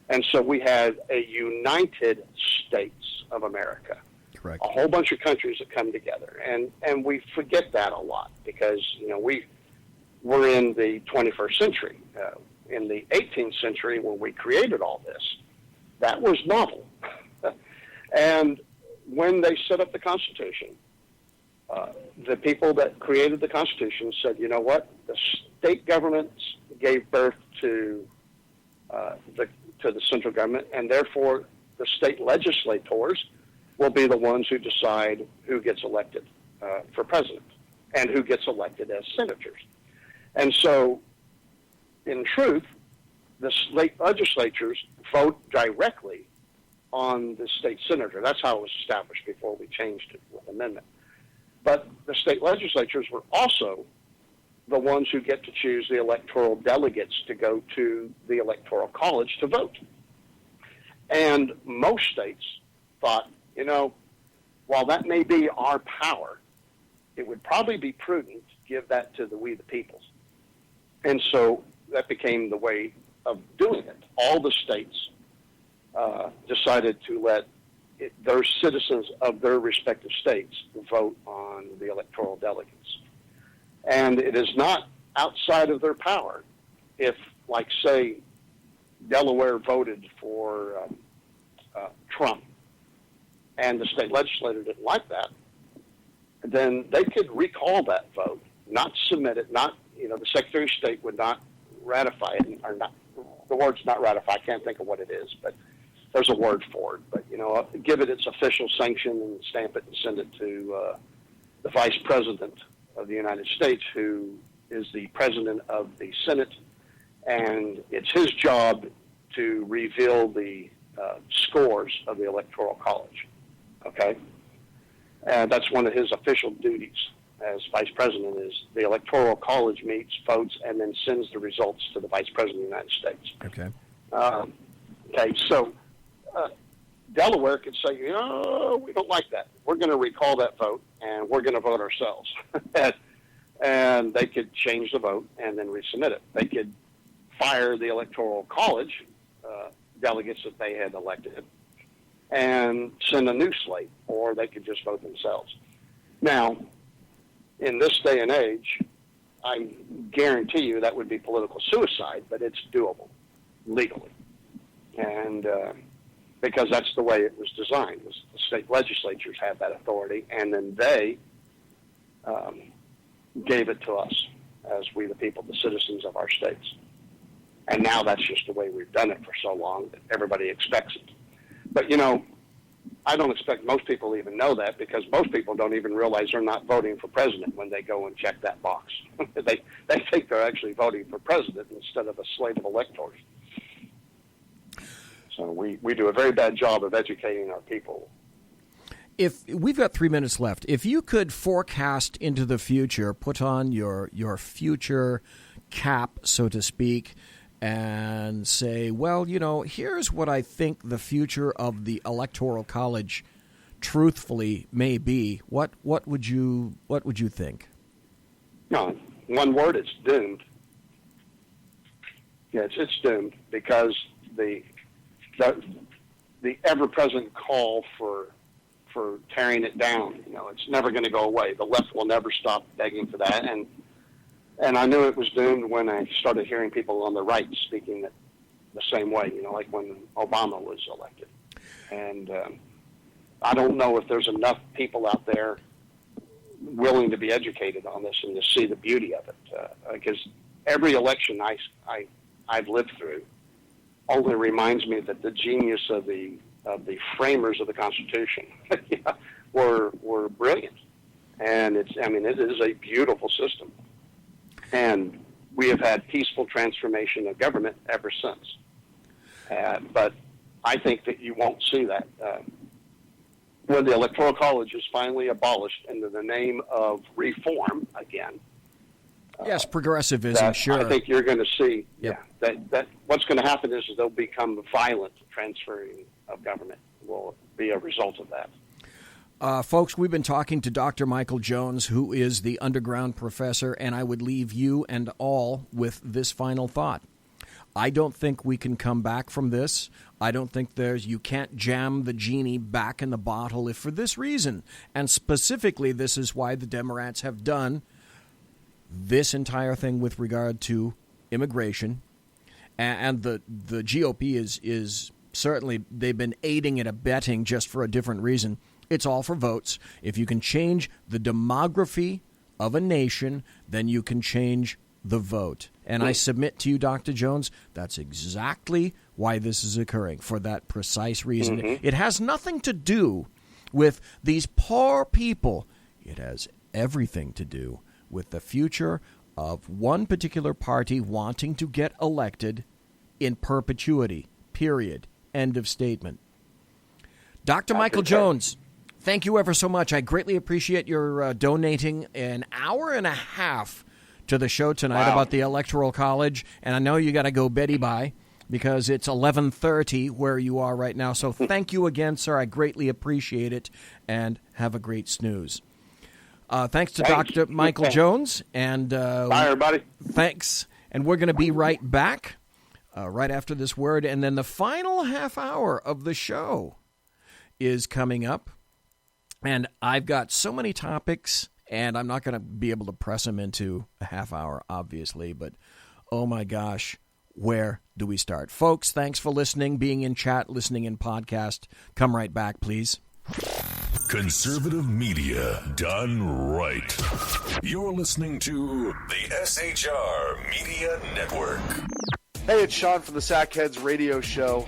And so we had a United States of America. Correct. A whole bunch of countries that come together. And we forget that a lot because, we're in the 21st century. In the 18th century, when we created all this, that was novel. And when they set up the Constitution, the people that created the Constitution said, you know what, the state governments gave birth to the central government, and therefore the state legislators will be the ones who decide who gets elected for president and who gets elected as senators. And so, in truth, the state legislatures vote directly on the state senator. That's how it was established before we changed it with amendment. But the state legislatures were also the ones who get to choose the electoral delegates to go to the Electoral College to vote. And most states thought, while that may be our power, it would probably be prudent to give that to we the peoples. And so that became the way of doing it. All the states decided to let their citizens of their respective states vote on the electoral delegates. And it is not outside of their power if, like, say, Delaware voted for Trump, and the state legislature didn't like that, then they could recall that vote, not submit it, the Secretary of State would not ratify it, or not, the word's not ratify, I can't think of what it is, but there's a word for it, but, give it its official sanction and stamp it and send it to the Vice President of the United States, who is the President of the Senate, and it's his job to reveal the scores of the Electoral College, okay? And that's one of his official duties as Vice President is the Electoral College meets, votes, and then sends the results to the Vice President of the United States. Okay. Okay, so Delaware could say, we don't like that. We're going to recall that vote, and we're going to vote ourselves. And they could change the vote and then resubmit it. They could fire the Electoral College delegates that they had elected and send a new slate, or they could just vote themselves. Now, in this day and age, I guarantee you that would be political suicide, but it's doable legally. And because that's the way it was designed. The state legislatures have that authority, and then they gave it to us as we the people, the citizens of our states. And now that's just the way we've done it for so long that everybody expects it. But, I don't expect most people to even know that, because most people don't even realize they're not voting for president when they go and check that box. They think they're actually voting for president instead of a slate of electors. So we do a very bad job of educating our people. If we've got 3 minutes left, if you could forecast into the future, put on your future cap, so to speak, and say, well, here's what I think the future of the Electoral College truthfully may be, what would you think? No, one word, it's doomed. Yeah, it's doomed, because the ever-present call for tearing it down, it's never going to go away. The left will never stop begging for that, and I knew it was doomed when I started hearing people on the right speaking it the same way, like when Obama was elected. And I don't know if there's enough people out there willing to be educated on this and to see the beauty of it, because every election I've lived through only reminds me that the genius of the framers of the Constitution were brilliant, and it is a beautiful system, and we have had peaceful transformation of government ever since. But I think that you won't see that when the Electoral College is finally abolished in the name of reform again. Yes, progressivism, sure. I think you're going to see that what's going to happen is they'll become violent transferring of government will be a result of that. Folks, we've been talking to Dr. Michael Jones, who is the underground professor, and I would leave you and all with this final thought. I don't think we can come back from this. I don't think you can't jam the genie back in the bottle if for this reason. And specifically, this is why the Democrats have done this entire thing with regard to immigration. And the GOP is certainly, they've been aiding and abetting just for a different reason. It's all for votes. If you can change the demography of a nation, then you can change the vote. And I submit to you, Dr. Jones, that's exactly why this is occurring, for that precise reason. Mm-hmm. It has nothing to do with these poor people. It has everything to do with the future of one particular party wanting to get elected in perpetuity, period, end of statement. Dr. Michael Jones, thank you ever so much. I greatly appreciate your donating an hour and a half to the show tonight about the Electoral College. And I know you got to go Betty by because it's 11:30 where you are right now. So thank you again, sir. I greatly appreciate it. And have a great snooze. Thanks to Dr. Michael Jones. And bye, everybody. Thanks. And we're going to be right back right after this word. And then the final half hour of the show is coming up. And I've got so many topics, and I'm not going to be able to press them into a half hour, obviously. But, oh, my gosh, where do we start? Folks, thanks for listening, being in chat, listening in podcast. Come right back, please. Conservative media done right. You're listening to the SHR Media Network. Hey, it's Sean from the Sackheads Radio Show.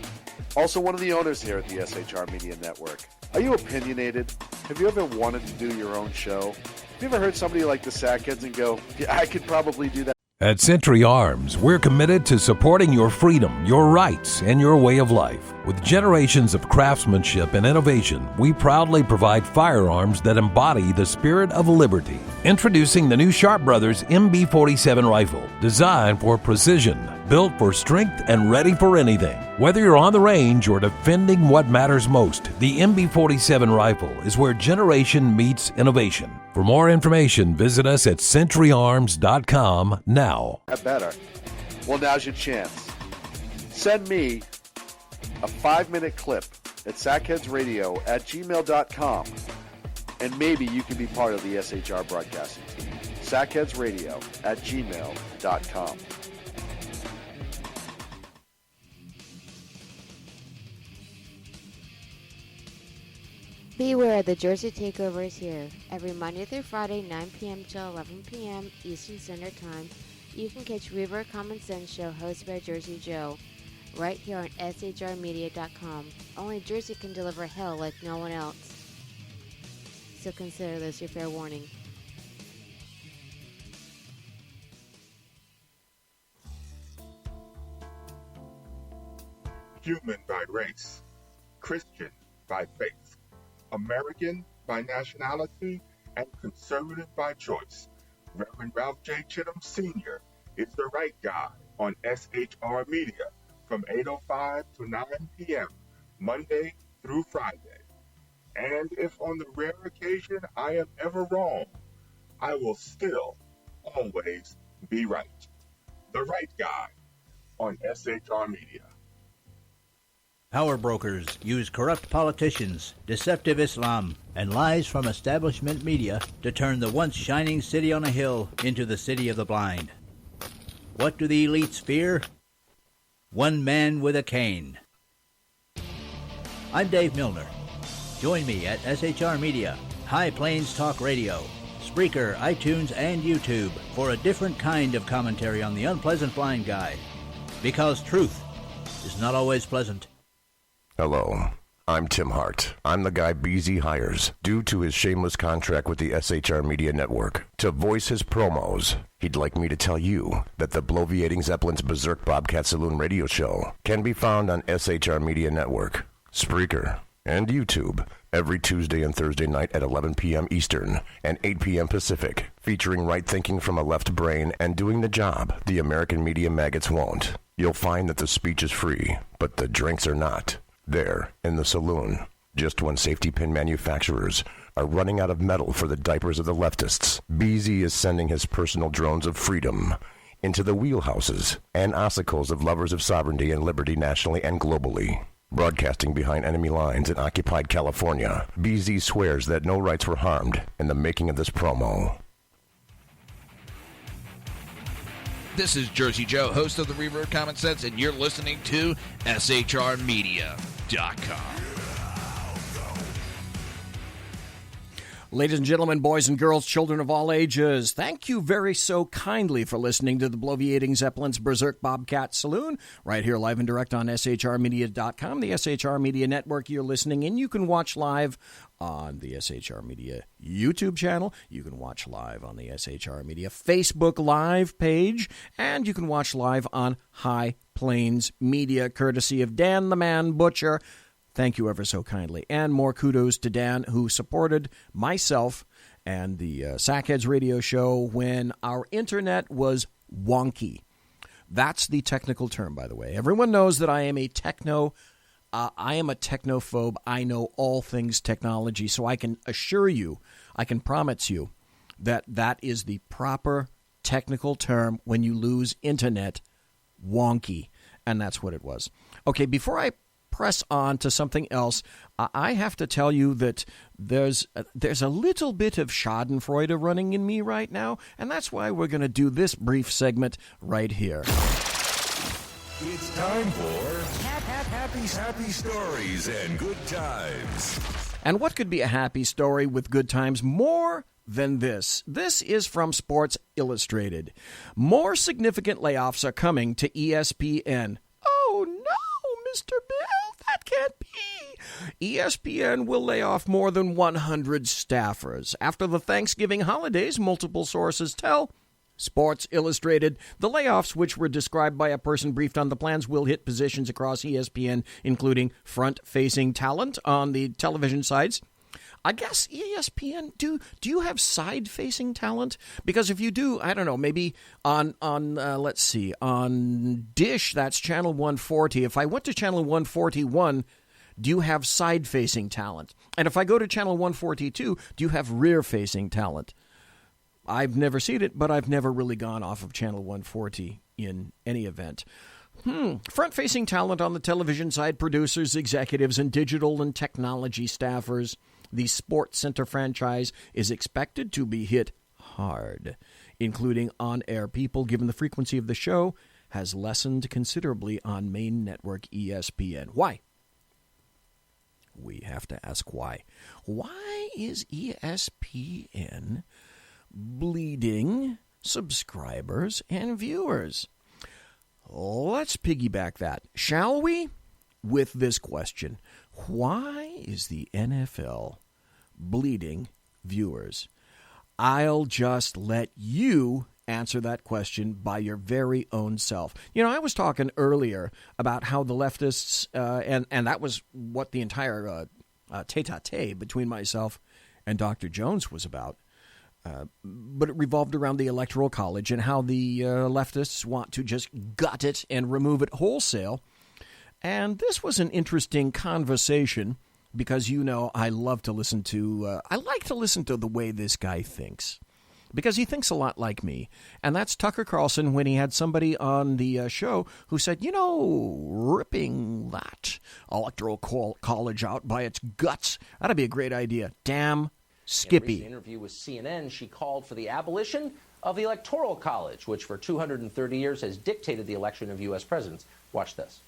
Also one of the owners here at the SHR Media Network. Are you opinionated? Have you ever wanted to do your own show? Have you ever heard somebody like the Sackheads and go, yeah, I could probably do that? At Century Arms, we're committed to supporting your freedom, your rights, and your way of life. With generations of craftsmanship and innovation, we proudly provide firearms that embody the spirit of liberty. Introducing the new Sharp Brothers MB-47 rifle, designed for precision, built for strength, and ready for anything. Whether you're on the range or defending what matters most, the MB-47 rifle is where generation meets innovation. For more information, visit us at centuryarms.com now. Better. Well, now's your chance. Send me a 5-minute clip at sackheadsradio@gmail.com, and maybe you can be part of the SHR broadcasting team. sackheadsradio@gmail.com. Beware, the Jersey Takeover is here. Every Monday through Friday, 9 p.m. till 11 p.m. Eastern Standard Time, you can catch Reaver Common Sense Show hosted by Jersey Joe, right here on SHRmedia.com. Only Jersey can deliver hell like no one else. So consider this your fair warning. Human by race, Christian by faith, American by nationality, and conservative by choice. Reverend Ralph J. Chittum Sr. is the right guy on SHR Media from 8:05 to 9 p.m. Monday through Friday. And if on the rare occasion I am ever wrong, I will still always be right. The right guy on SHR Media. Power brokers use corrupt politicians, deceptive Islam, and lies from establishment media to turn the once shining city on a hill into the city of the blind. What do the elites fear? One man with a cane. I'm Dave Milner. Join me at SHR Media, High Plains Talk Radio, Spreaker, iTunes, and YouTube for a different kind of commentary on the unpleasant blind guy. Because truth is not always pleasant. Hello, I'm Tim Hart. I'm the guy BZ hires due to his shameless contract with the SHR Media Network to voice his promos. He'd like me to tell you that the bloviating Zeppelin's Berserk Bobcat Saloon radio show can be found on SHR Media Network, Spreaker, and YouTube every Tuesday and Thursday night at 11 p.m. Eastern and 8 p.m. Pacific, featuring right thinking from a left brain and doing the job the American media maggots won't. You'll find that the speech is free, but the drinks are not. There, in the saloon, just when safety pin manufacturers are running out of metal for the diapers of the leftists, BZ is sending his personal drones of freedom into the wheelhouses and ossicles of lovers of sovereignty and liberty nationally and globally. Broadcasting behind enemy lines in occupied California, BZ swears that no rights were harmed in the making of this promo. This is Jersey Joe, host of the Reverb Common Sense, and you're listening to SHRmedia.com. Ladies and gentlemen, boys and girls, children of all ages, thank you very so kindly for listening to the bloviating Zeppelin's Berserk Bobcat Saloon, right here live and direct on SHRmedia.com, the SHR Media Network you're listening in. You can watch live on the SHR Media YouTube channel. You can watch live on the SHR Media Facebook Live page, and you can watch live on High Plains Media, courtesy of Dan the Man Butcher. Thank you ever so kindly. And more kudos to Dan, who supported myself and the Sackheads radio show when our internet was wonky. That's the technical term, by the way. Everyone knows that I am a technophobe. I know all things technology, so I can assure you, I can promise you that that is the proper technical term when you lose internet, wonky. And that's what it was. Okay, before I press on to something else, I have to tell you that there's a little bit of schadenfreude running in me right now, and that's why we're going to do this brief segment right here. It's time for happy stories and good times. And what could be a happy story with good times more than this? This is from Sports Illustrated. More significant layoffs are coming to ESPN. Oh, no, Mr. Bill, that can't be. ESPN will lay off more than 100 staffers. After the Thanksgiving holidays, multiple sources tell Sports Illustrated the layoffs, which were described by a person briefed on the plans, will hit positions across ESPN, including front-facing talent on the television sides. I guess ESPN, do you have side-facing talent? Because if you do, I don't know, maybe on let's see, on Dish, that's channel 140. If I went to channel 141, do you have side-facing talent? And if I go to channel 142, do you have rear-facing talent? I've never seen it, but I've never really gone off of channel 140 in any event. Front-facing talent on the television side, producers, executives, and digital and technology staffers. The Sports Center franchise is expected to be hit hard, including on-air people, given the frequency of the show has lessened considerably on main network ESPN. Why? We have to ask why. Why is ESPN bleeding subscribers and viewers? Let's piggyback that, shall we, with this question. Why is the NFL bleeding viewers? I'll just let you answer that question by your very own self. You know, I was talking earlier about how the leftists, and that was what the entire tete-a-tete between myself and Dr. Jones was about. But it revolved around the Electoral College and how the leftists want to just gut it and remove it wholesale. And this was an interesting conversation because, you know, I like to listen to the way this guy thinks, because he thinks a lot like me. And that's Tucker Carlson when he had somebody on the show who said, you know, ripping that Electoral College out by its guts, that'd be a great idea. Damn Skippy. In a recent interview with CNN, she called for the abolition of the Electoral College, which for 230 years has dictated the election of U.S. presidents. Watch this.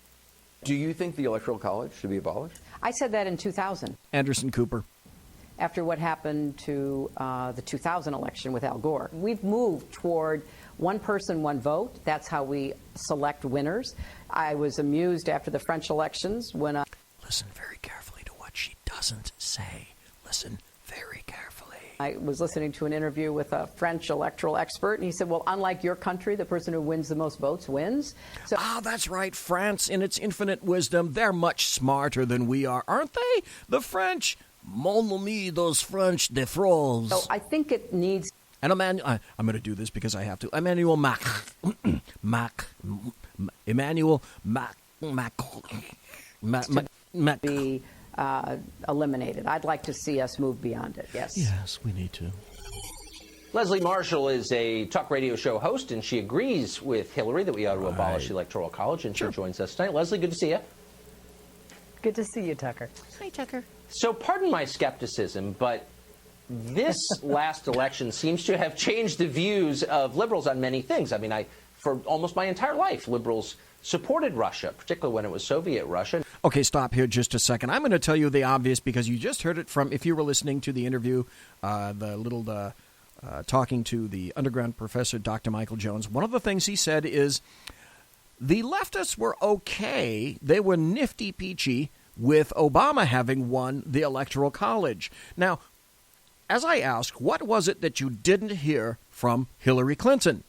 Do you think the Electoral College should be abolished? I said that in 2000. Anderson Cooper. After what happened to the 2000 election with Al Gore. We've moved toward one person, one vote. That's how we select winners. I was amused after the French elections when Listen very carefully to what she doesn't say. Listen very carefully. I was listening to an interview with a French electoral expert, and he said, well, unlike your country, the person who wins the most votes wins. So, that's right. France, in its infinite wisdom, they're much smarter than we are, aren't they? The French. Mon ami, those French, de France. So I think it needs... And I'm going to do this because I have to. Emmanuel be eliminated. I'd like to see us move beyond it, yes. Yes, we need to. Leslie Marshall is a talk radio show host, and she agrees with Hillary that we ought to abolish the Electoral College, and she joins us tonight. Leslie, good to see you. Good to see you, Tucker. Hi, Tucker. So pardon my skepticism, but this last election seems to have changed the views of liberals on many things. I mean, for almost my entire life, liberals supported Russia, particularly when it was Soviet Russia. Okay, stop here just a second. I'm going to tell you the obvious because you just heard it from, if you were listening to the interview, talking to the underground professor, Dr. Michael Jones, one of the things he said is the leftists were okay. They were nifty peachy with Obama having won the Electoral College. Now, as I asked, what was it that you didn't hear from Hillary Clinton?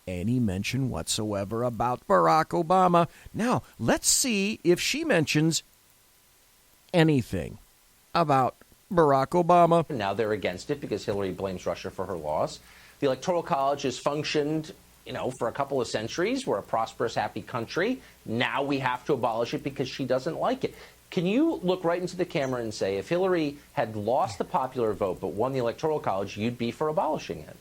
Any mention whatsoever about Barack Obama. Now, let's see if she mentions anything about Barack Obama. Now they're against it because Hillary blames Russia for her loss. The Electoral College has functioned, for a couple of centuries. We're a prosperous, happy country. Now we have to abolish it because she doesn't like it. Can you look right into the camera and say, if Hillary had lost the popular vote but won the Electoral College, you'd be for abolishing it?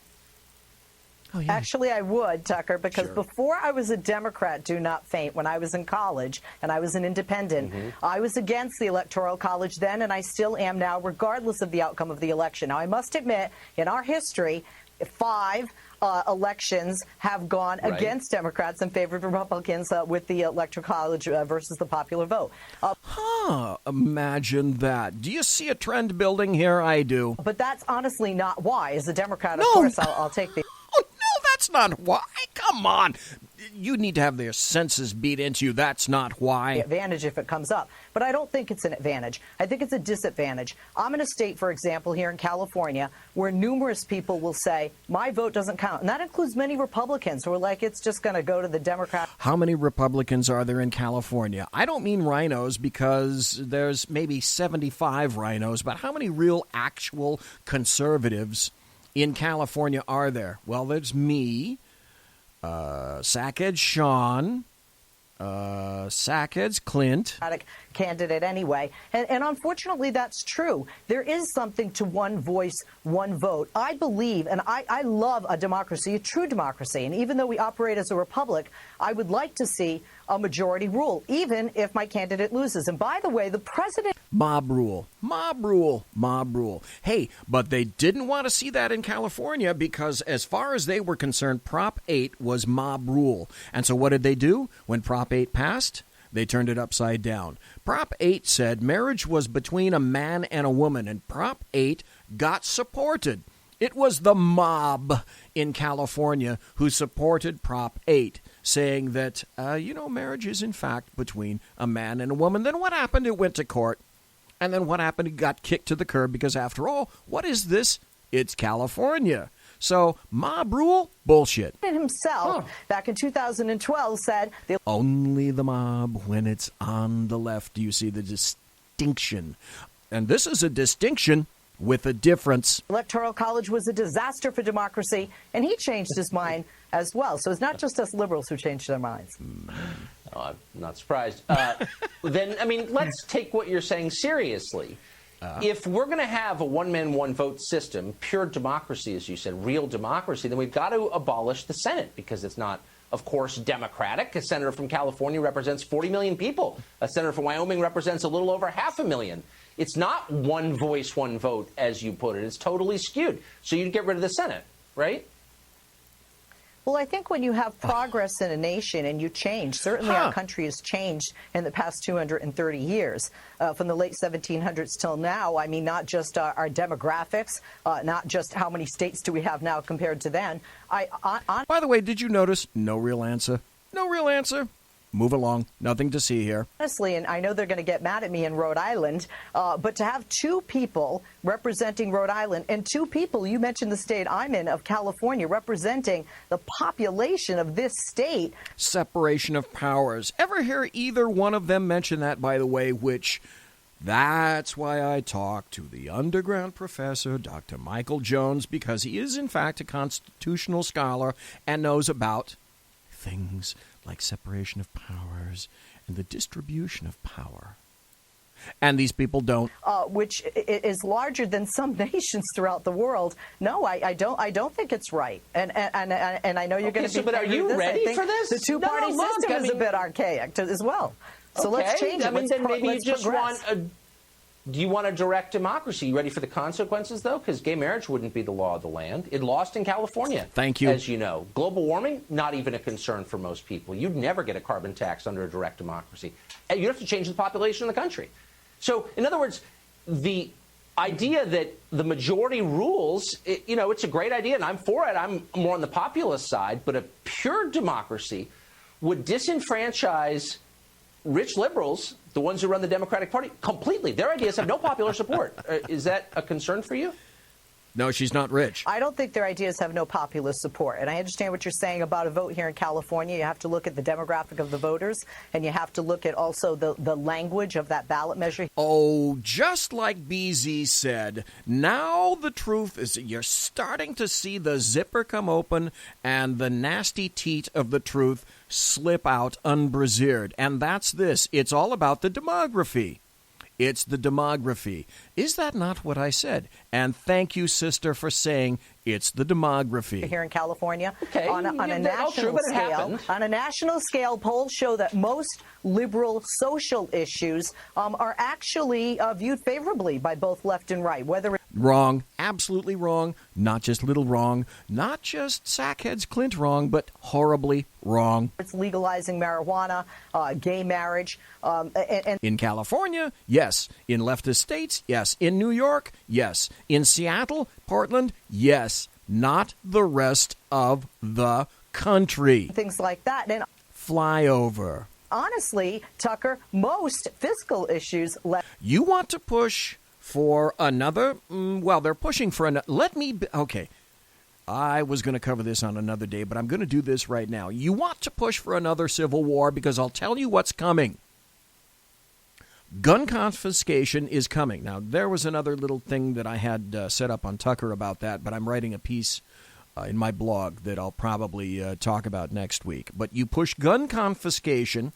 Oh, yeah. Actually, I would, Tucker, because before I was a Democrat, do not faint, when I was in college and I was an independent, I was against the Electoral College then, and I still am now, regardless of the outcome of the election. Now, I must admit, in our history, 5 elections have gone against Democrats and favored Republicans with the Electoral College versus the popular vote. Imagine that. Do you see a trend building here? I do. But that's honestly not why. As a Democrat, of course, I'll take the... Oh, no, that's not why. Come on. You need to have their senses beat into you. That's not why. Advantage if it comes up. But I don't think it's an advantage. I think it's a disadvantage. I'm in a state, for example, here in California, where numerous people will say, my vote doesn't count. And that includes many Republicans who are like, it's just going to go to the Democrat. How many Republicans are there in California? I don't mean rhinos, because there's maybe 75 rhinos, but how many real actual conservatives in California are there? Well, there's me, Sackhead Sean, Sackhead's Clint. Candidate anyway. And unfortunately, that's true. There is something to one voice, one vote. I believe, and I love a democracy, a true democracy. And even though we operate as a republic, I would like to see a majority rule, even if my candidate loses. And by the way, the president... Mob rule, mob rule, mob rule. Hey, but they didn't want to see that in California because as far as they were concerned, Prop 8 was mob rule. And so what did they do? When Prop 8 passed, they turned it upside down. Prop 8 said marriage was between a man and a woman, and Prop 8 got supported. It was the mob in California who supported Prop 8, saying that, marriage is in fact between a man and a woman. Then what happened? It went to court. And then what happened? It got kicked to the curb because, after all, what is this? It's California. So, mob rule? Bullshit. Himself, back in 2012, said... Only the mob when it's on the left. Do you see the distinction? And this is a distinction with a difference. Electoral College was a disaster for democracy, and he changed his mind as well. So it's not just us liberals who changed their minds. Oh, I'm not surprised. Then, let's take what you're saying seriously. If we're going to have a one-man, one-vote system, pure democracy, as you said, real democracy, then we've got to abolish the Senate because it's not, of course, democratic. A senator from California represents 40 million people. A senator from Wyoming represents a little over 500,000. It's not one voice, one vote, as you put it. It's totally skewed. So you'd get rid of the Senate, right? Well, I think when you have progress in a nation and you change, certainly our country has changed in the past 230 years, from the late 1700s till now. I mean, not just our demographics, not just how many states do we have now compared to then. By the way, did you notice no real answer? No real answer. Move along. Nothing to see here. Honestly, and I know they're going to get mad at me in Rhode Island, but to have two people representing Rhode Island and two people, you mentioned the state I'm in, of California, representing the population of this state. Separation of powers. Ever hear either one of them mention that, by the way, which... That's why I talk to the underground professor, Dr. Michael Jones, because he is, in fact, a constitutional scholar and knows about things like separation of powers and the distribution of power. And these people don't. Which is larger than some nations throughout the world. No, I don't think it's right. And I know you're going to be... But are you ready for this? The two-party system is a bit archaic as well. So let's change it. Then maybe you just want do you want a direct democracy? You ready for the consequences, though? Because gay marriage wouldn't be the law of the land. It lost in California. Thank you. As you know. Global warming, not even a concern for most people. You'd never get a carbon tax under a direct democracy. You'd have to change the population of the country. So, in other words, the idea that the majority rules, it's a great idea, and I'm for it. I'm more on the populist side. But a pure democracy would disenfranchise rich liberals, the ones who run the Democratic Party, completely. Their ideas have no popular support. Is that a concern for you? No, she's not rich. I don't think their ideas have no populist support. And I understand what you're saying about a vote here in California. You have to look at the demographic of the voters, and you have to look at also the language of that ballot measure. Oh, just like BZ said, now the truth is that you're starting to see the zipper come open and the nasty teat of the truth slip out unbrassiered. And that's this. It's all about the demography. It's the demography. Is that not what I said? And thank you, sister, for saying it's the demography. Here in California, okay. on a national scale, polls show that most liberal social issues are actually viewed favorably by both left and right. Wrong. Absolutely wrong. Not just little wrong. Not just Sackheads Clint wrong, but horribly wrong. It's legalizing marijuana, gay marriage. And in California, yes. In leftist states, yes. In New York, yes. In Seattle, Portland, yes. Not the rest of the country. Things like that. And flyover. Honestly, Tucker, most fiscal issues left. You want to push for another, well, they're pushing for another, okay, I was going to cover this on another day, but I'm going to do this right now. You want to push for another civil war because I'll tell you what's coming. Gun confiscation is coming. Now, there was another little thing that I had set up on Tucker about that, but I'm writing a piece in my blog that I'll probably talk about next week. But you push gun confiscation,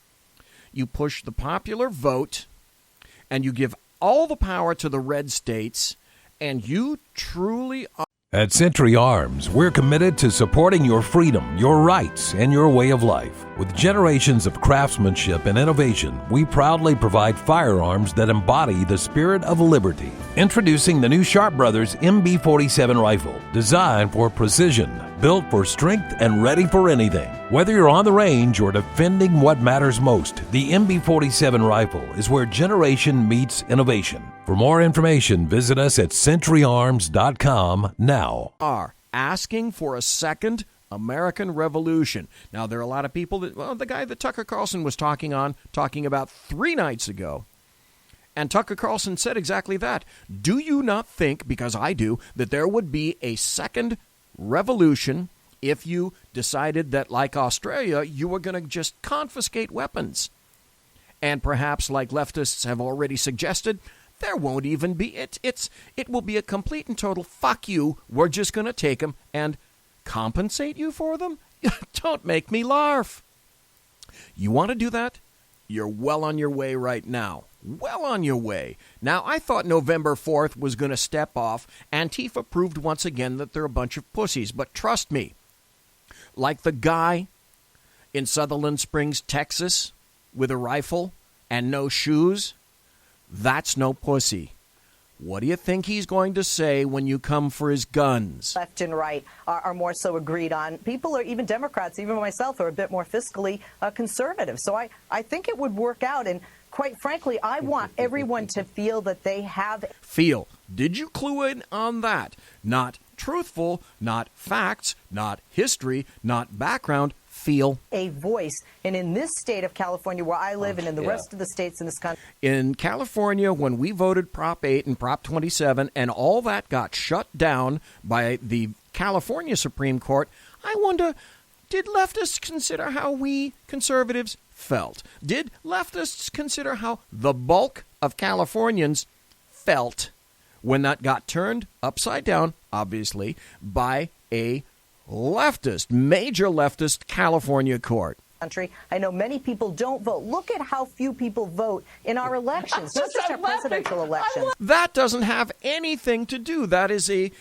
you push the popular vote, and you give all the power to the red states, and you truly are. At Century Arms, we're committed to supporting your freedom, your rights, and your way of life. With generations of craftsmanship and innovation, we proudly provide firearms that embody the spirit of liberty. Introducing the new Sharp Brothers MB-47 rifle, designed for precision, built for strength, and ready for anything. Whether you're on the range or defending what matters most, the MB-47 rifle is where generation meets innovation. For more information, visit us at centuryarms.com now. Are asking for a second American Revolution. Now, there are a lot of people that, well, the guy that Tucker Carlson was talking about 3 nights ago, and Tucker Carlson said exactly that. Do you not think, because I do, that there would be a second revolution if you decided that, like Australia, you were going to just confiscate weapons? And perhaps, like leftists have already suggested, there won't even be it will be a complete and total fuck you. We're just going to take them and compensate you for them? Don't make me laugh. You want to do that? You're well on your way right now. Well on your way. Now, I thought November 4th was going to step off. Antifa proved once again that they're a bunch of pussies. But trust me, like the guy in Sutherland Springs, Texas, with a rifle and no shoes, that's no pussy. What do you think he's going to say when you come for his guns? Left and right are more so agreed on. People are, even Democrats, even myself, are a bit more fiscally conservative. So I think it would work out. And quite frankly, I want everyone to feel that they have. Feel. Did you clue in on that? Not truthful, not facts, not history, not background. Feel a voice. And in this state of California where I live and in the rest of the states in this country. In California, when we voted Prop 8 and Prop 27 and all that got shut down by the California Supreme Court, I wonder, did leftists consider how we conservatives felt? Did leftists consider how the bulk of Californians felt when that got turned upside down, obviously, by a major leftist California court? Country. I know many people don't vote. Look at how few people vote in our elections, not just our presidential elections. That doesn't have anything to do. That is a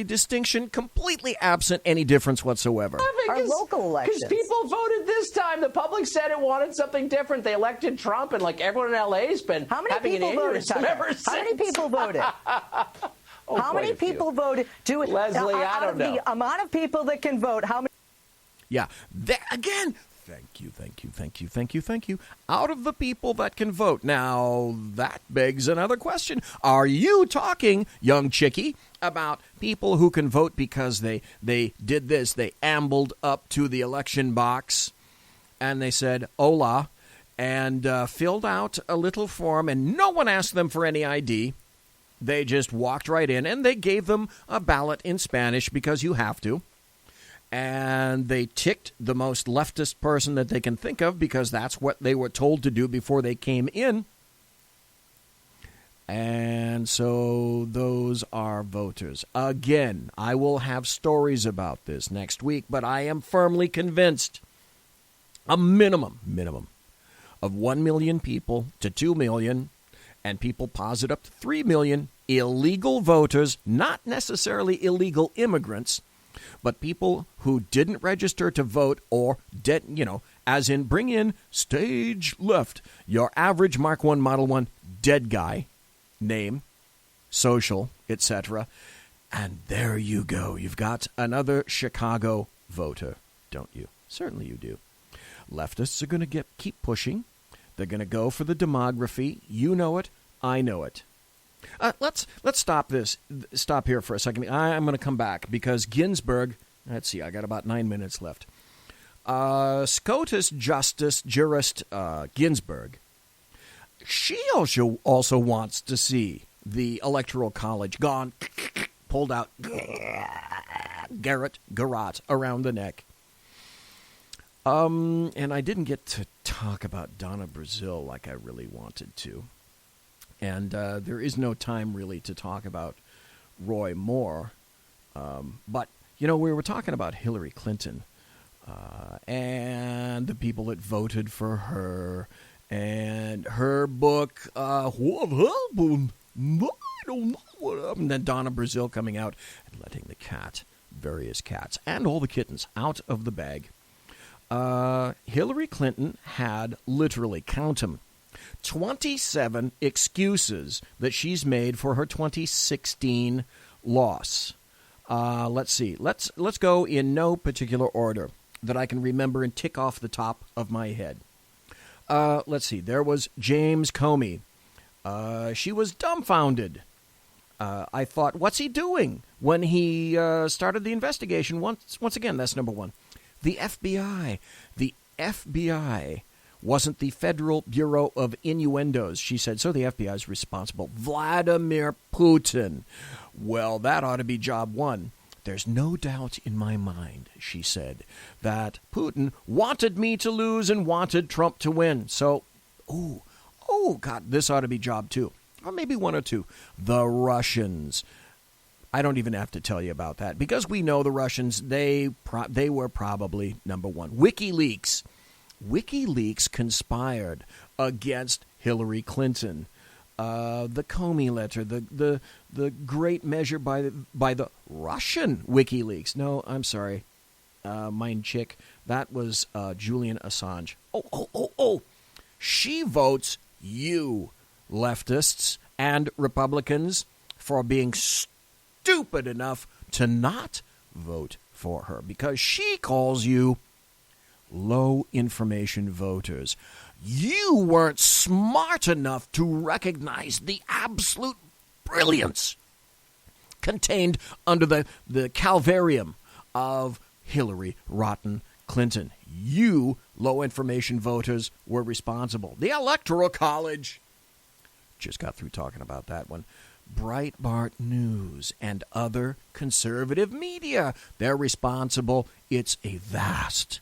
distinction completely absent any difference whatsoever. Our local elections. Because people voted this time. The public said it wanted something different. They elected Trump, and like everyone in LA's been having an aneurysm ever since. How many people voted? How many people voted? Leslie, I don't know. The amount of people that can vote, how many? Yeah. Again, thank you. Out of the people that can vote. Now, that begs another question. Are you talking, young chickie, about people who can vote because they did this? They ambled up to the election box and they said, hola, and filled out a little form, and no one asked them for any ID. They just walked right in, and they gave them a ballot in Spanish because you have to. And they ticked the most leftist person that they can think of because that's what they were told to do before they came in. And so those are voters. Again, I will have stories about this next week, but I am firmly convinced a minimum of 1 million people to 2 million, and people posit up to 3 million illegal voters, not necessarily illegal immigrants, but people who didn't register to vote or, as in bring in stage left, your average Mark 1 Model 1 dead guy name, social, etc. And there you go. You've got another Chicago voter, don't you? Certainly you do. Leftists are going to keep pushing. They're going to go for the demography. You know it. I know it. Let's stop here for a second. I'm going to come back because Ginsburg, let's see, I got about 9 minutes left. SCOTUS Justice Jurist Ginsburg, she also wants to see the Electoral College gone, pulled out, garrote around the neck. And I didn't get to talk about Donna Brazile like I really wanted to. And there is no time really to talk about Roy Moore. But, we were talking about Hillary Clinton and the people that voted for her and her book, What Happened? I don't know what happened. And then Donna Brazile coming out and letting the various cats, and all the kittens out of the bag. Hillary Clinton had literally, count them, 27 excuses that she's made for her 2016 loss. Let's see. Let's go in no particular order that I can remember and tick off the top of my head. Let's see. There was James Comey. She was dumbfounded. I thought, what's he doing when he started the investigation? Once again, that's number one. The FBI. The FBI wasn't the Federal Bureau of Innuendos, she said, so the FBI is responsible. Vladimir Putin. Well, that ought to be job one. There's no doubt in my mind, she said, that Putin wanted me to lose and wanted Trump to win. So, God, this ought to be job two. Or maybe one or two. The Russians. I don't even have to tell you about that because we know the Russians, they were probably number one. WikiLeaks. WikiLeaks conspired against Hillary Clinton. The Comey letter, the great measure by the Russian WikiLeaks. No, I'm sorry, mine chick. That was Julian Assange. Oh! She votes you, leftists and Republicans, for being stupid enough to not vote for her because she calls you low information voters. You weren't smart enough to recognize the absolute brilliance contained under the calvarium of Hillary Rotten Clinton. You, low information voters, were responsible. The Electoral College. Just got through talking about that one. Breitbart News and other conservative media. They're responsible. It's a vast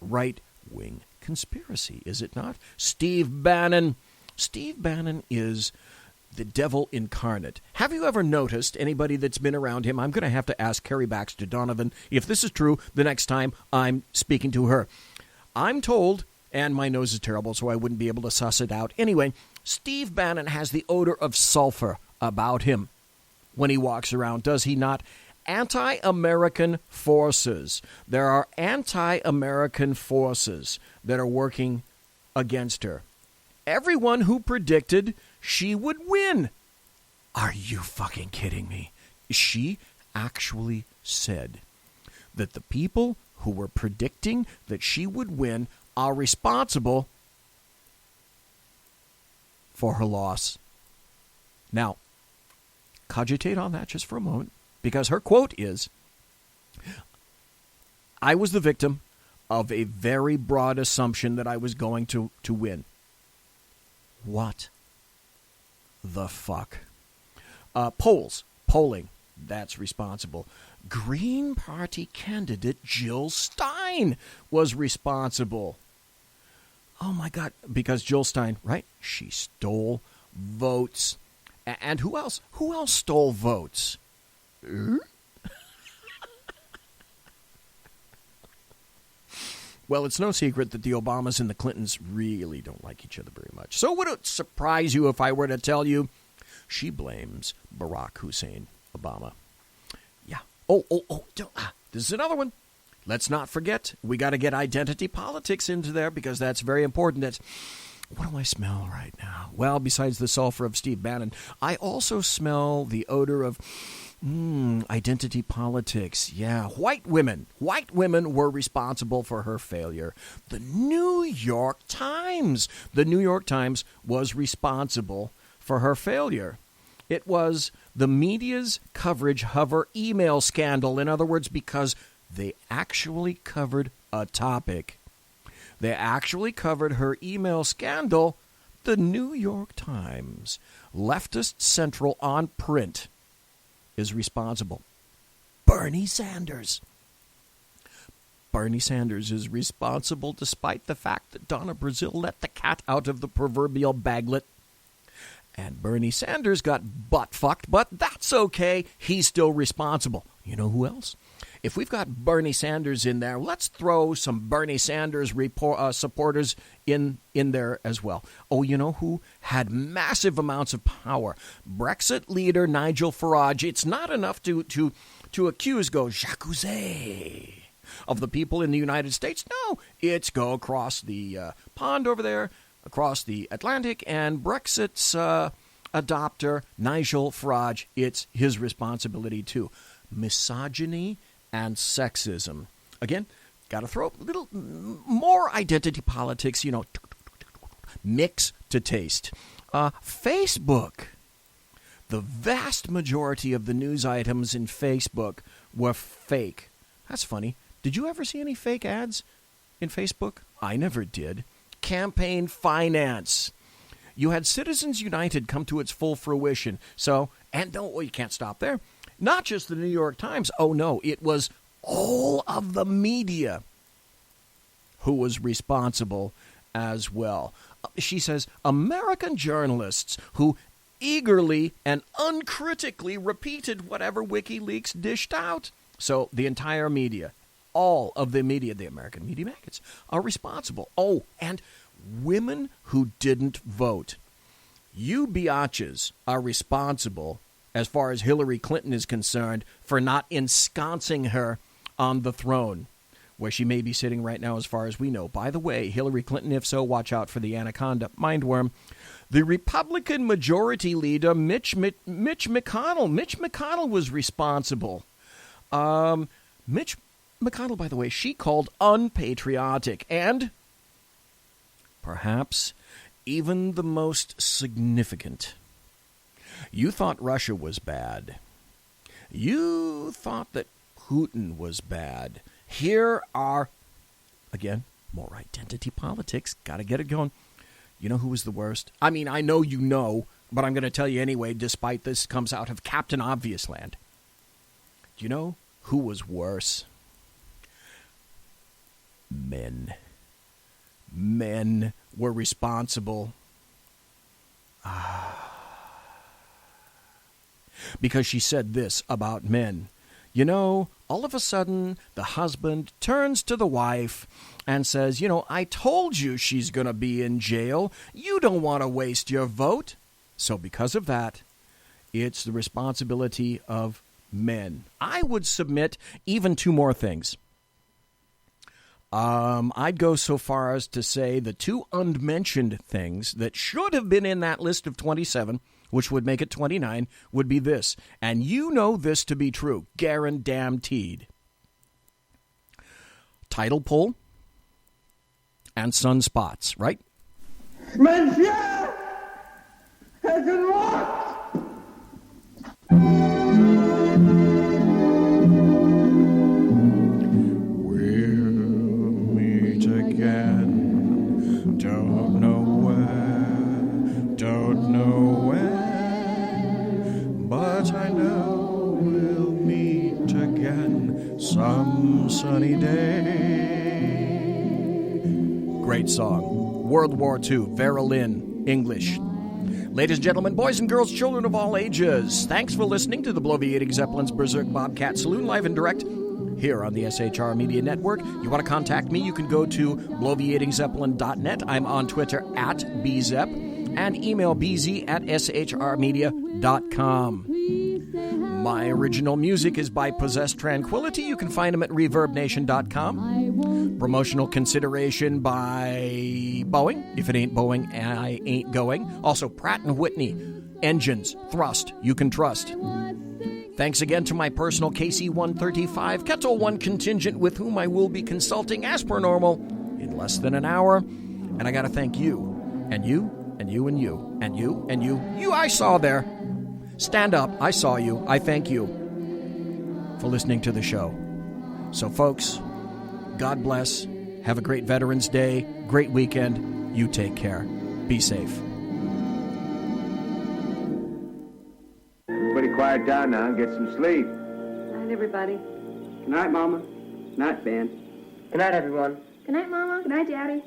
right-wing conspiracy, is it not? Steve Bannon. Steve Bannon is the devil incarnate. Have you ever noticed anybody that's been around him? I'm going to have to ask Carrie Baxter Donovan if this is true the next time I'm speaking to her. I'm told, and my nose is terrible, so I wouldn't be able to suss it out. Anyway, Steve Bannon has the odor of sulfur about him when he walks around, does he not? Anti-American forces. There are anti-American forces that are working against her. Everyone who predicted she would win. Are you fucking kidding me? She actually said that the people who were predicting that she would win are responsible for her loss. Now, cogitate on that just for a moment, because her quote is, I was the victim of a very broad assumption that I was going to win. What the fuck? Polling, that's responsible. Green Party candidate Jill Stein was responsible. Oh my God, because Jill Stein, right? She stole votes. And who else? Who else stole votes? Well, it's no secret that the Obamas and the Clintons really don't like each other very much. So would it surprise you if I were to tell you she blames Barack Hussein Obama? Yeah. This is another one. Let's not forget, we got to get identity politics into there because that's very important. That What do I smell right now? Well, besides the sulfur of Steve Bannon, I also smell the odor of identity politics. Yeah, white women. White women were responsible for her failure. The New York Times. The New York Times was responsible for her failure. It was the media's coverage of her email scandal. In other words, because they actually covered a topic. They actually covered her email scandal. The New York Times, leftist central on print, is responsible. Bernie Sanders. Bernie Sanders is responsible despite the fact that Donna Brazile let the cat out of the proverbial baglet. And Bernie Sanders got butt-fucked, but that's okay. He's still responsible. You know who else? If we've got Bernie Sanders in there, let's throw some Bernie Sanders supporters in there as well. Oh, you know who had massive amounts of power? Brexit leader Nigel Farage. It's not enough to j'accuse of the people in the United States. No, it's go across the pond over there, across the Atlantic, and Brexit's adopter, Nigel Farage, it's his responsibility too. Misogyny and sexism. Again, got to throw a little more identity politics, mix to taste. Facebook. The vast majority of the news items in Facebook were fake. That's funny. Did you ever see any fake ads in Facebook? I never did. Campaign finance. You had Citizens United come to its full fruition. You can't stop there. Not just the New York Times. Oh, no, it was all of the media who was responsible as well. She says American journalists who eagerly and uncritically repeated whatever WikiLeaks dished out. So the entire media, all of the media, the American media maggots, are responsible. Oh, and women who didn't vote. You biatches are responsible, as far as Hillary Clinton is concerned, for not ensconcing her on the throne, where she may be sitting right now as far as we know. By the way, Hillary Clinton, if so, watch out for the anaconda mindworm. The Republican Majority Leader, Mitch McConnell. Mitch McConnell was responsible. Mitch McConnell, by the way, she called unpatriotic and perhaps even the most significant. You thought Russia was bad. You thought that Putin was bad. Here are, again, more identity politics. Got to get it going. You know who was the worst? I mean, I know you know, but I'm going to tell you anyway, despite this comes out of Captain Obvious Land. Do you know who was worse? Men. Men were responsible. Because she said this about men. All of a sudden, the husband turns to the wife and says, I told you she's going to be in jail. You don't want to waste your vote. So because of that, it's the responsibility of men. I would submit even two more things. I'd go so far as to say the two unmentioned things that should have been in that list of 27, which would make it 29, would be this. And you know this to be true. Guaranteed. Tidal pull and sunspots, right? Monsieur has been locked! Again, don't know when, but I know we'll meet again some sunny day. Great song. World War II, Vera Lynn, English. Ladies and gentlemen, boys and girls, children of all ages, thanks for listening to the Bloviating Zeppelin's Berserk Bobcat Saloon, live and direct here on the SHR Media Network. You want to contact me, you can go to bloviatingzeppelin.net. I'm on Twitter at bzep, and email bz@shrmedia.com. My original music is by Possessed Tranquility. You can find them at reverbnation.com. Promotional consideration by Boeing. If it ain't Boeing, I ain't going. Also, Pratt & Whitney. Engines, thrust, you can trust. Thanks again to my personal KC-135 Kettle 1 contingent with whom I will be consulting as per normal in less than an hour. And I got to thank you, and you, and you, and you, and you, and you. You I saw there. Stand up. I saw you. I thank you for listening to the show. So, folks, God bless. Have a great Veterans Day. Great weekend. You take care. Be safe. Everybody quiet down now and get some sleep. Good night, everybody. Good night, Mama. Good night, Ben. Good night, everyone. Good night, Mama. Good night, Daddy.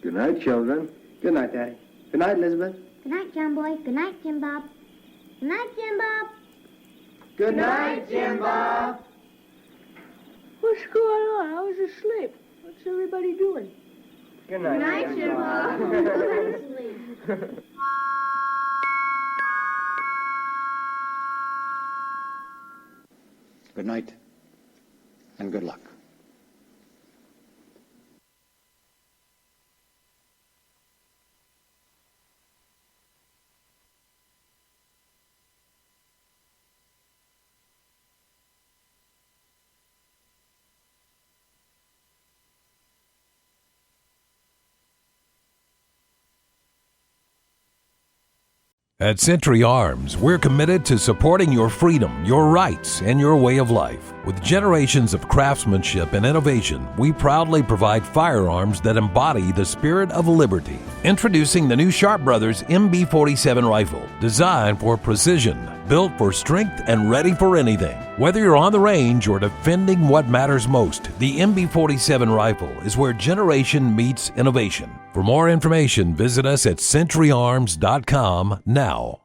Good night, children. Good night, Daddy. Good night, Elizabeth. Good night, John Boy. Good night, Jim Bob. Good night, Jim Bob. Good night, Jim Bob. What's going on? I was asleep. What's everybody doing? Good night, Jim Bob. Good night, and good luck. At Century Arms, we're committed to supporting your freedom, your rights, and your way of life. With generations of craftsmanship and innovation, we proudly provide firearms that embody the spirit of liberty. Introducing the new Sharp Brothers MB-47 rifle, designed for precision, built for strength, and ready for anything. Whether you're on the range or defending what matters most, the MB-47 rifle is where generation meets innovation. For more information, visit us at centuryarms.com now.